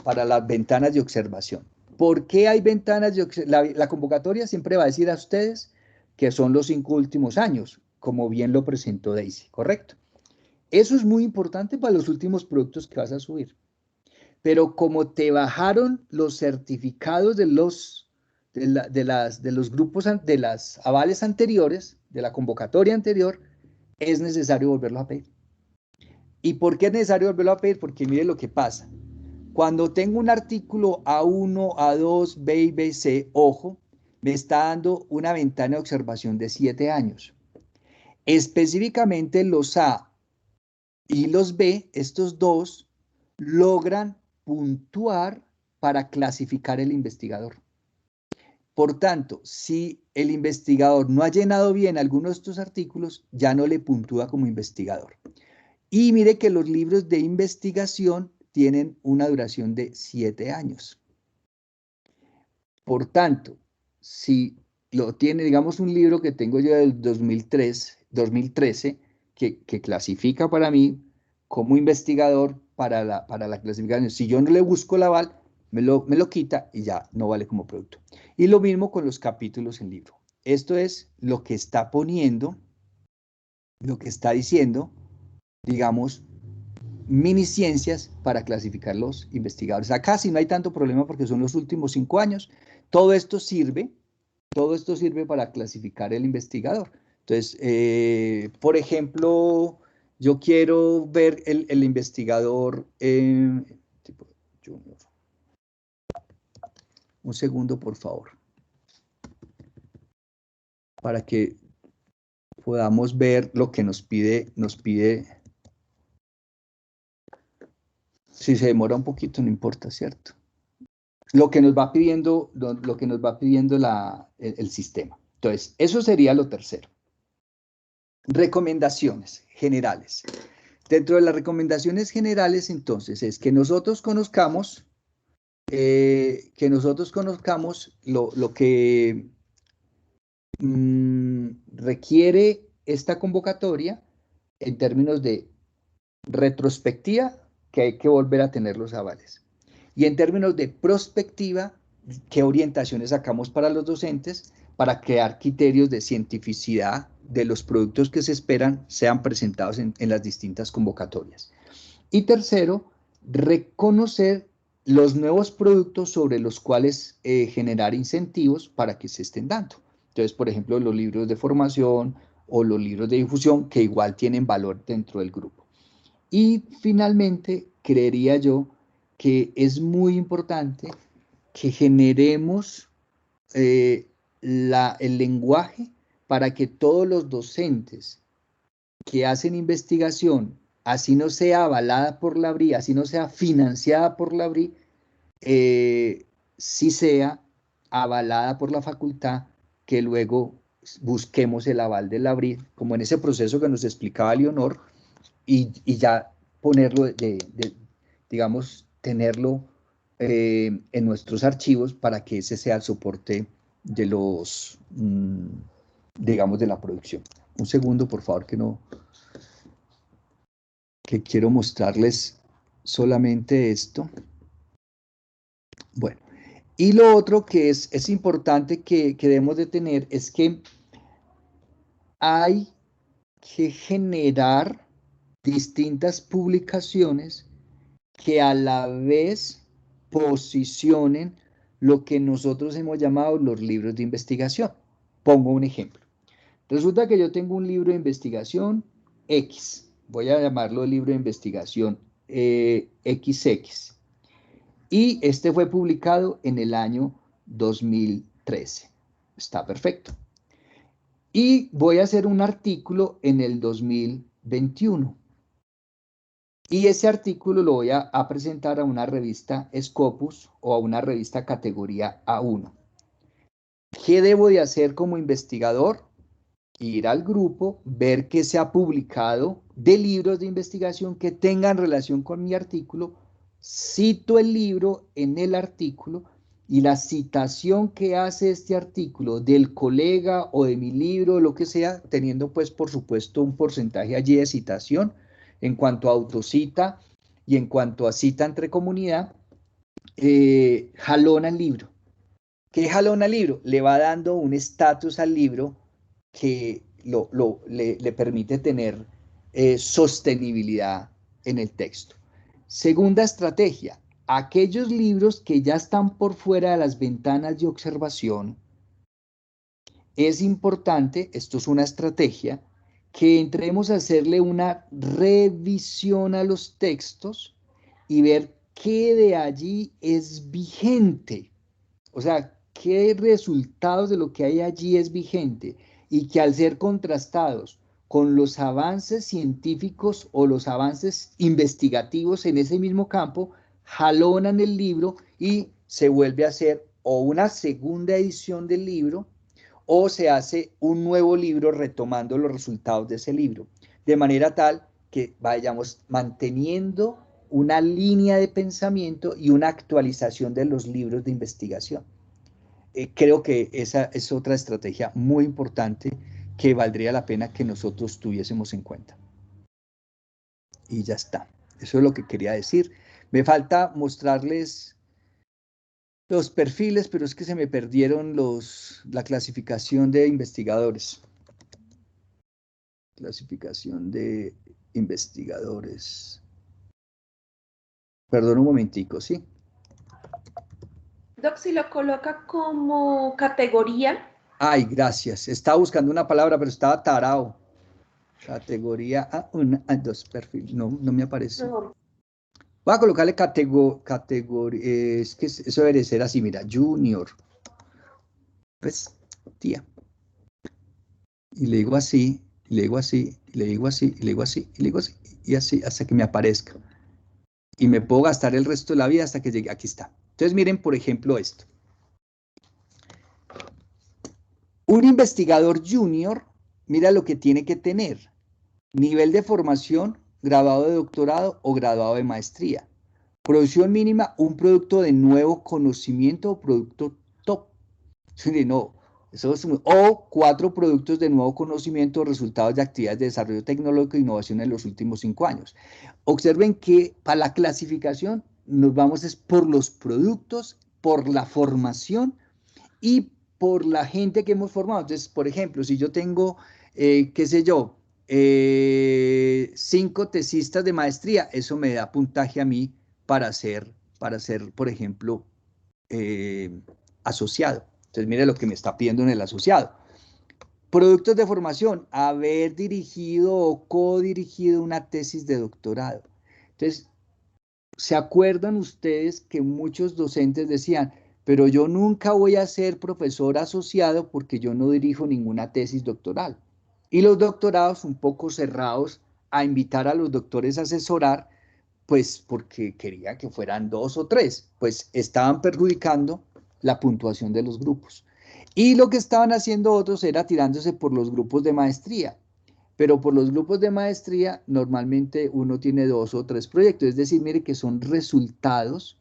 Speaker 4: para las ventanas de observación. ¿Por qué hay ventanas de observación? La convocatoria siempre va a decir a ustedes que son los 5 últimos años, como bien lo presentó Daisy, ¿correcto? Eso es muy importante para los últimos productos que vas a subir. Pero como te bajaron los certificados de los grupos, de las avales anteriores, de la convocatoria anterior, es necesario volverlo a pedir. ¿Y por qué es necesario volverlo a pedir? Porque mire lo que pasa. Cuando tengo un artículo A1, A2, B y BC, ojo, me está dando una ventana de observación de 7 años. Específicamente los A y los B, estos dos, logran puntuar para clasificar el investigador. Por tanto, si el investigador no ha llenado bien alguno de estos artículos, ya no le puntúa como investigador. Y mire que los libros de investigación tienen una duración de 7 años. Por tanto, si lo tiene, digamos, un libro que tengo yo del 2013, que clasifica para mí como investigador para la clasificación, si yo no le busco el aval, me lo quita y ya no vale como producto. Y lo mismo con los capítulos en libro. Esto es lo que está poniendo, lo que está diciendo, digamos, miniciencias para clasificar los investigadores. Acá sí no hay tanto problema porque son los últimos 5 años. Todo esto sirve para clasificar el investigador. Entonces, por ejemplo, yo quiero ver el investigador tipo junior. Un segundo, por favor. Para que podamos ver lo que nos pide. Si se demora un poquito, no importa, ¿cierto? Lo que nos va pidiendo, el sistema. Entonces, eso sería lo tercero. Recomendaciones generales. Dentro de las recomendaciones generales, entonces, es que nosotros conozcamos lo que requiere esta convocatoria en términos de retrospectiva, que hay que volver a tener los avales. Y en términos de prospectiva, ¿qué orientaciones sacamos para los docentes para crear criterios de cientificidad de los productos que se esperan sean presentados en las distintas convocatorias? Y tercero, reconocer los nuevos productos sobre los cuales generar incentivos para que se estén dando. Entonces, por ejemplo, los libros de formación o los libros de difusión que igual tienen valor dentro del grupo. Y finalmente, creería yo que es muy importante que generemos el lenguaje para que todos los docentes que hacen investigación, así no sea avalada por la BRI, así no sea financiada por la BRI, sí sea avalada por la facultad, que luego busquemos el aval de la BRI, como en ese proceso que nos explicaba Leonor, y ya ponerlo, digamos, tenerlo en nuestros archivos para que ese sea el soporte de los, digamos, de la producción. Un segundo, por favor, que quiero mostrarles solamente esto. Bueno, y lo otro que es importante que debemos de tener es que hay que generar distintas publicaciones que a la vez posicionen lo que nosotros hemos llamado los libros de investigación. Pongo un ejemplo. Resulta que yo tengo un libro de investigación X, voy a llamarlo libro de investigación XX, y este fue publicado en el año 2013. Está perfecto. Y voy a hacer un artículo en el 2021. Y ese artículo lo voy a presentar a una revista Scopus o a una revista categoría A1. ¿Qué debo de hacer como investigador? Ir al grupo, ver qué se ha publicado de libros de investigación que tengan relación con mi artículo, cito el libro en el artículo y la citación que hace este artículo del colega o de mi libro, lo que sea, teniendo pues por supuesto un porcentaje allí de citación en cuanto a autocita y en cuanto a cita entre comunidad, jalona el libro. ¿Qué jalona el libro? Le va dando un estatus al libro que le permite tener sostenibilidad en el texto. Segunda estrategia, aquellos libros que ya están por fuera de las ventanas de observación, es importante, esto es una estrategia, que entremos a hacerle una revisión a los textos y ver qué de allí es vigente. O sea, qué resultados de lo que hay allí es vigente y que al ser contrastados con los avances científicos o los avances investigativos en ese mismo campo, jalonan el libro y se vuelve a hacer o una segunda edición del libro o se hace un nuevo libro retomando los resultados de ese libro, de manera tal que vayamos manteniendo una línea de pensamiento y una actualización de los libros de investigación. Creo que esa es otra estrategia muy importante que valdría la pena que nosotros tuviésemos en cuenta. Y ya está. Eso es lo que quería decir. Me falta mostrarles los perfiles, pero es que se me perdieron la clasificación de investigadores. Clasificación de investigadores. Perdón un momentico, ¿sí?
Speaker 5: Doc, si lo coloca como categoría.
Speaker 4: Ay, gracias. Estaba buscando una palabra, pero estaba tarado. Categoría A1, A2, perfil. No me aparece.
Speaker 5: No.
Speaker 4: Voy a colocarle categoría. Es que eso debe ser así, mira, junior. Pues, tía. Y le digo así, y le digo así, y le digo así, y le digo así, y le digo así, y así hasta que me aparezca. Y me puedo gastar el resto de la vida hasta que llegue. Aquí está. Entonces, miren, por ejemplo, esto. Un investigador junior, mira lo que tiene que tener. Nivel de formación, graduado de doctorado o graduado de maestría. Producción mínima, un producto de nuevo conocimiento o producto top. No, eso es o 4 productos de nuevo conocimiento o resultados de actividades de desarrollo tecnológico e innovación en los últimos 5 años. Observen que para la clasificación nos vamos es por los productos, por la formación y por la gente que hemos formado. Entonces, por ejemplo, si yo tengo, qué sé yo, 5 tesistas de maestría, eso me da puntaje a mí para ser, por ejemplo, asociado. Entonces, mire lo que me está pidiendo en el asociado. Productos de formación, haber dirigido o codirigido una tesis de doctorado. Entonces, ¿se acuerdan ustedes que muchos docentes decían, pero yo nunca voy a ser profesor asociado porque yo no dirijo ninguna tesis doctoral? Y los doctorados un poco cerrados a invitar a los doctores a asesorar, pues porque quería que fueran 2 o 3, pues estaban perjudicando la puntuación de los grupos. Y lo que estaban haciendo otros era tirándose por los grupos de maestría. Pero por los grupos de maestría, normalmente uno tiene 2 o 3 proyectos. Es decir, mire que son resultados,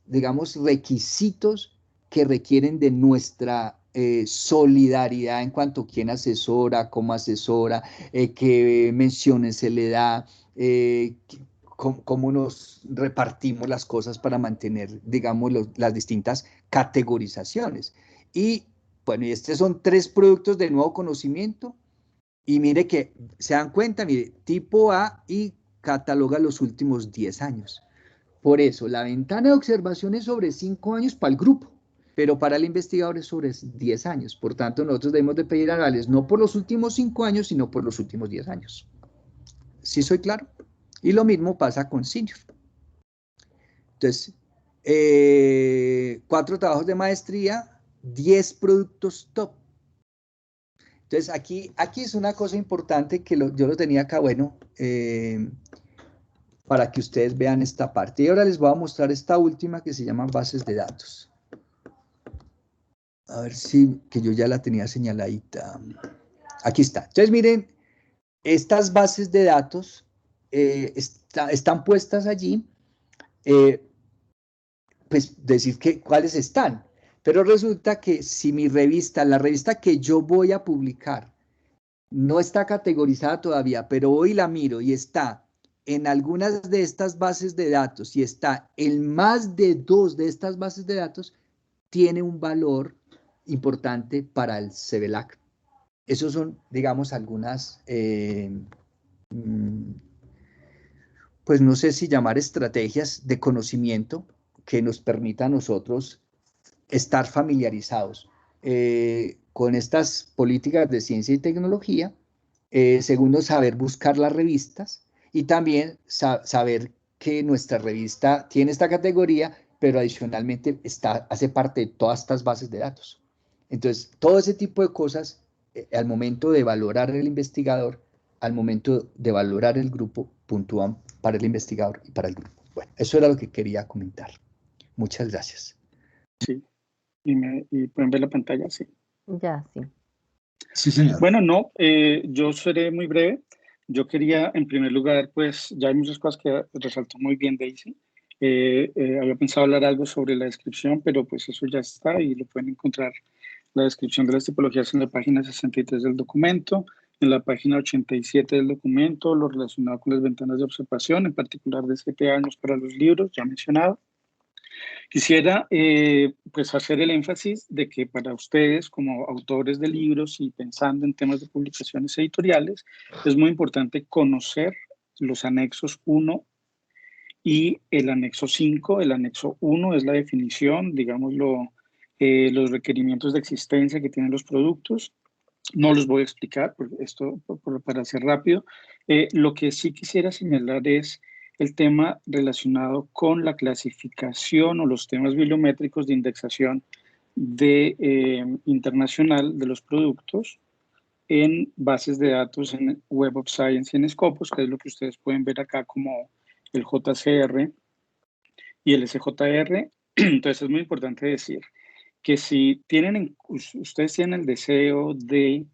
Speaker 4: digamos, requisitos que requieren de nuestra solidaridad en cuanto a quién asesora, cómo asesora, qué menciones se le da, cómo nos repartimos las cosas para mantener, digamos, las distintas categorizaciones. Y bueno, y estos son 3 productos de nuevo conocimiento Y mire que, se dan cuenta, mire, tipo A y cataloga los últimos 10 años. Por eso, la ventana de observación es sobre 5 años para el grupo, pero para el investigador es sobre 10 años. Por tanto, nosotros debemos de pedir análisis no por los últimos 5 años, sino por los últimos 10 años. ¿Sí soy claro? Y lo mismo pasa con senior. Entonces, 4 trabajos de maestría, 10 productos top. Entonces, aquí es una cosa importante que yo lo tenía acá, bueno, para que ustedes vean esta parte. Y ahora les voy a mostrar esta última que se llama bases de datos. A ver si, que yo ya la tenía señaladita. Aquí está. Entonces, miren, estas bases de datos están puestas allí. Pues decir cuáles están. Pero resulta que si mi revista, la revista que yo voy a publicar, no está categorizada todavía, pero hoy la miro y está en algunas de estas bases de datos y está en más de 2 de estas bases de datos, tiene un valor importante para el CBLAC. Esos son, digamos, algunas, pues no sé si llamar estrategias de conocimiento que nos permita a nosotros estar familiarizados con estas políticas de ciencia y tecnología. Segundo, saber buscar las revistas y también saber que nuestra revista tiene esta categoría, pero adicionalmente hace parte de todas estas bases de datos. Entonces, todo ese tipo de cosas, al momento de valorar el investigador, al momento de valorar el grupo, puntúan para el investigador y para el grupo. Bueno, eso era lo que quería comentar. Muchas gracias.
Speaker 6: Sí, y pueden ver la pantalla, sí.
Speaker 1: Ya, sí.
Speaker 3: Sí, señor.
Speaker 6: Bueno, no, yo seré muy breve. Yo quería, en primer lugar, pues ya hay muchas cosas que resaltó muy bien Daisy. Había pensado hablar algo sobre la descripción, pero pues eso ya está y lo pueden encontrar la descripción de las tipologías en la página 63 del documento, en la página 87 del documento, lo relacionado con las ventanas de observación, en particular de 7 años para los libros, ya mencionado. Quisiera pues hacer el énfasis de que para ustedes como autores de libros y pensando en temas de publicaciones editoriales, es muy importante conocer los anexos 1 y el anexo 5. El anexo 1 es la definición, digámoslo, los requerimientos de existencia que tienen los productos. No los voy a explicar, porque esto para hacer rápido. Lo que sí quisiera señalar es el tema relacionado con la clasificación o los temas bibliométricos de indexación internacional de los productos en bases de datos en Web of Science y en Scopus, que es lo que ustedes pueden ver acá como el JCR y el SJR. Entonces es muy importante decir que si ustedes tienen el deseo de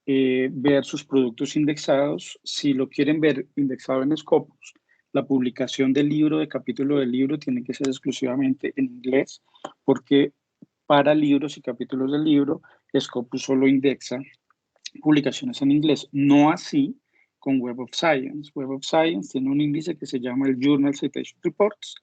Speaker 6: ver sus productos indexados, si lo quieren ver indexado en Scopus, la publicación del libro, de capítulo del libro, tiene que ser exclusivamente en inglés, porque para libros y capítulos del libro, Scopus solo indexa publicaciones en inglés, no así con Web of Science. Web of Science tiene un índice que se llama el Journal Citation Reports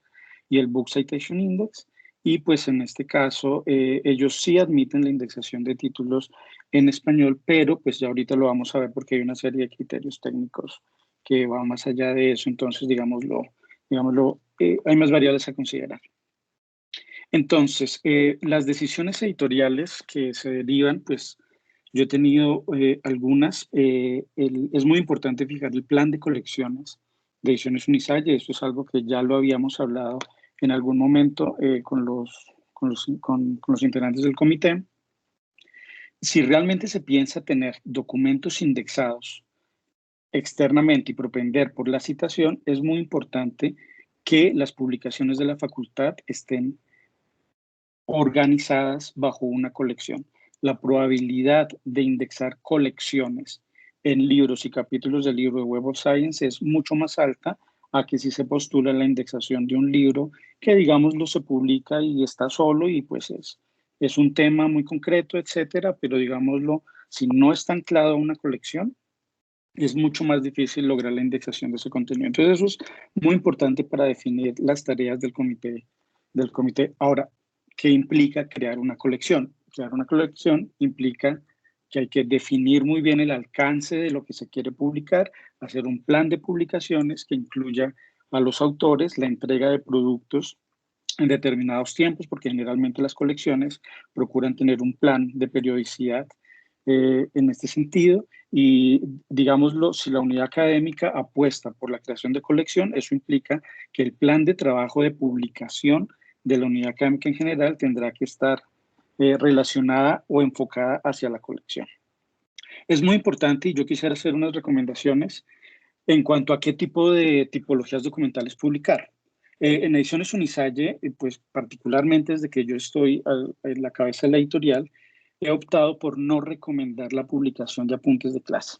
Speaker 6: y el Book Citation Index, y pues en este caso ellos sí admiten la indexación de títulos en español, pero pues ya ahorita lo vamos a ver porque hay una serie de criterios técnicos que van más allá de eso, entonces digámoslo, hay más variables a considerar. Entonces, las decisiones editoriales que se derivan, pues yo he tenido algunas. Es muy importante fijar el plan de colecciones de Ediciones Unisalle. Esto es algo que ya lo habíamos hablado en algún momento con los integrantes del comité. Si realmente se piensa tener documentos indexados externamente y propender por la citación, es muy importante que las publicaciones de la facultad estén organizadas bajo una colección. La probabilidad de indexar colecciones en libros y capítulos del libro de Web of Science es mucho más alta a que si se postula la indexación de un libro que, digámoslo, se publica y está solo y pues es un tema muy concreto, etcétera, pero digámoslo, si no está anclado a una colección, es mucho más difícil lograr la indexación de ese contenido. Entonces, eso es muy importante para definir las tareas del comité. Ahora, ¿qué implica crear una colección? Crear una colección implica que hay que definir muy bien el alcance de lo que se quiere publicar, hacer un plan de publicaciones que incluya a los autores, la entrega de productos en determinados tiempos, porque generalmente las colecciones procuran tener un plan de periodicidad en este sentido. Y digámoslo, si la unidad académica apuesta por la creación de colección, eso implica que el plan de trabajo de publicación de la unidad académica en general tendrá que estar relacionada o enfocada hacia la colección. Es muy importante, y yo quisiera hacer unas recomendaciones en cuanto a qué tipo de tipologías documentales publicar. En Ediciones Unisalle, pues particularmente desde que yo estoy en la cabeza de la editorial, he optado por no recomendar la publicación de apuntes de clase.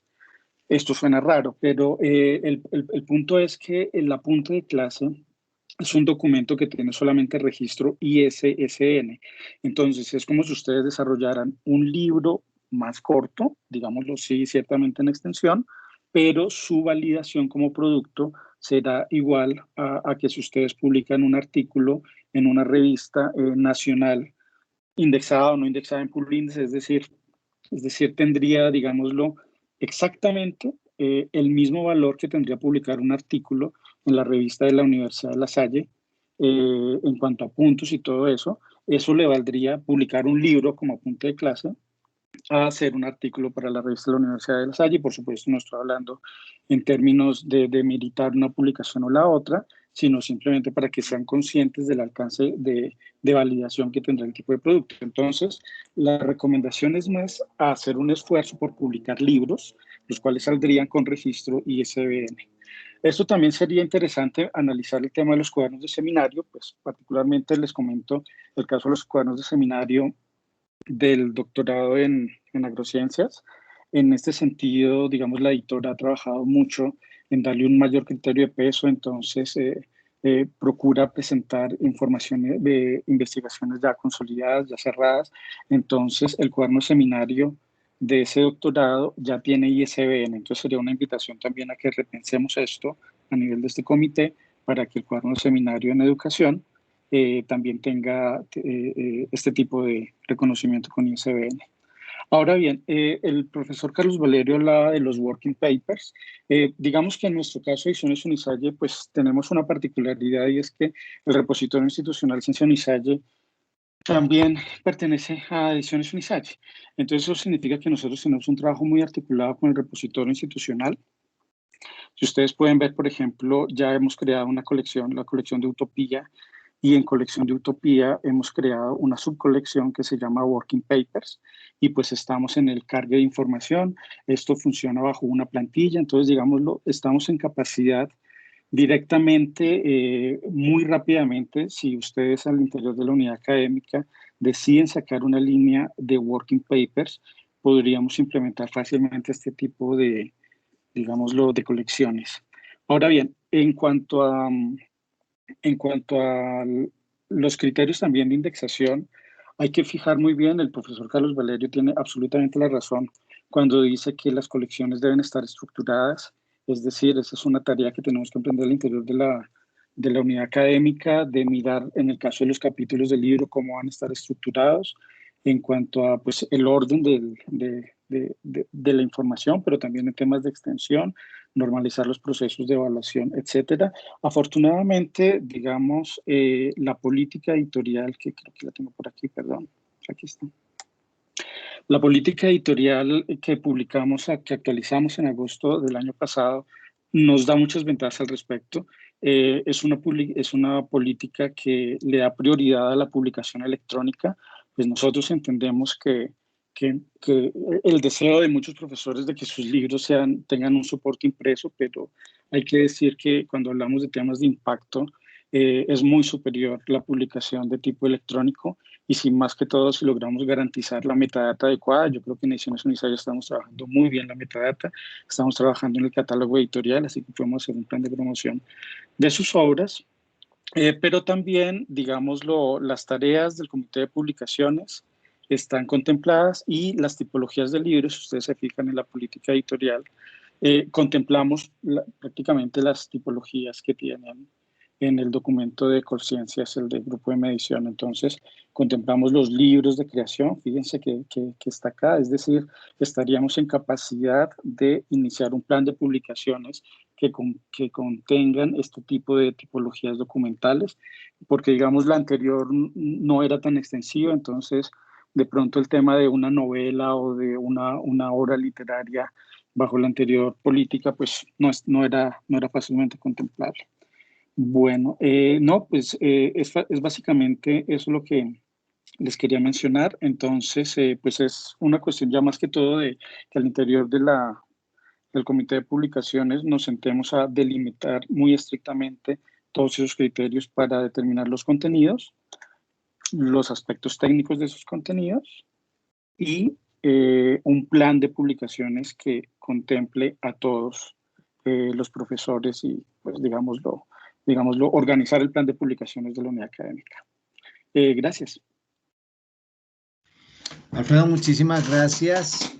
Speaker 6: Esto suena raro, pero el punto es que el apunte de clase es un documento que tiene solamente registro ISSN. Entonces, es como si ustedes desarrollaran un libro más corto, digámoslo sí, ciertamente en extensión, pero su validación como producto será igual a que si ustedes publican un artículo en una revista nacional indexada o no indexada en PubLindes, es decir, tendría, digámoslo, exactamente el mismo valor que tendría publicar un artículo en la revista de la Universidad de La Salle en cuanto a puntos y todo eso. Eso le valdría publicar un libro como apunte de clase a hacer un artículo para la revista de la Universidad de La Salle. Y por supuesto no estoy hablando en términos de meritar una publicación o la otra, sino simplemente para que sean conscientes del alcance de validación que tendrá el tipo de producto. Entonces, la recomendación es más hacer un esfuerzo por publicar libros, los cuales saldrían con registro ISBN. Esto también sería interesante analizar el tema de los cuadernos de seminario, pues particularmente les comento el caso de los cuadernos de seminario del doctorado en agrociencias. En este sentido, digamos, la editora ha trabajado mucho en darle un mayor criterio de peso, entonces procura presentar informaciones de investigaciones ya consolidadas, ya cerradas. Entonces, el cuaderno seminario de ese doctorado ya tiene ISBN, entonces sería una invitación también a que repensemos esto a nivel de este comité para que el cuaderno seminario en educación también tenga este tipo de reconocimiento con ISBN. Ahora bien, el profesor Carlos Valerio hablaba de los working papers. Digamos que en nuestro caso, Ediciones Unisalle, pues tenemos una particularidad y es que el repositorio institucional Ciencia Unisalle también pertenece a Ediciones Unisalle. Entonces, eso significa que nosotros tenemos un trabajo muy articulado con el repositorio institucional. Si ustedes pueden ver, por ejemplo, ya hemos creado una colección, la colección de Utopía, y en colección de Utopía hemos creado una subcolección que se llama Working Papers y pues estamos en el cargue de información. Esto funciona bajo una plantilla, entonces digámoslo, estamos en capacidad directamente, muy rápidamente, si ustedes al interior de la unidad académica deciden sacar una línea de Working Papers, podríamos implementar fácilmente este tipo de, digámoslo, de colecciones. Ahora bien, en cuanto a los criterios también de indexación, hay que fijar muy bien, el profesor Carlos Valerio tiene absolutamente la razón cuando dice que las colecciones deben estar estructuradas, es decir, esa es una tarea que tenemos que aprender al interior de la unidad académica, de mirar en el caso de los capítulos del libro cómo van a estar estructurados en cuanto a pues, el orden de la información, pero también en temas de extensión, normalizar los procesos de evaluación, etcétera. Afortunadamente, digamos, la política editorial, que creo que la tengo por aquí, perdón, aquí está. La política editorial que publicamos, que actualizamos en agosto del año pasado, nos da muchas ventajas al respecto. Es una política que le da prioridad a la publicación electrónica, pues nosotros entendemos que el deseo de muchos profesores de que sus libros tengan un soporte impreso, pero hay que decir que cuando hablamos de temas de impacto, es muy superior la publicación de tipo electrónico y si más que todo si logramos garantizar la metadata adecuada, yo creo que en Ediciones Unisalle estamos trabajando muy bien la metadata, estamos trabajando en el catálogo editorial, así que podemos hacer un plan de promoción de sus obras, pero también, digámoslo, las tareas del comité de publicaciones están contempladas y las tipologías de libros, si ustedes se fijan en la política editorial, contemplamos prácticamente las tipologías que tienen en el documento de Colciencias, el del grupo de medición. Entonces, contemplamos los libros de creación, fíjense que está acá, es decir, estaríamos en capacidad de iniciar un plan de publicaciones que contengan este tipo de tipologías documentales, porque digamos la anterior no era tan extensiva, entonces de pronto el tema de una novela o de una obra literaria bajo la anterior política, pues no era fácilmente contemplable. Bueno, no, pues es básicamente eso lo que les quería mencionar. Entonces, pues es una cuestión ya más que todo de que al interior del comité de publicaciones nos sentemos a delimitar muy estrictamente todos esos criterios para determinar los contenidos, los aspectos técnicos de esos contenidos y un plan de publicaciones que contemple a todos los profesores y, pues, digámoslo, organizar el plan de publicaciones de la unidad académica. Gracias.
Speaker 3: Alfredo, muchísimas gracias.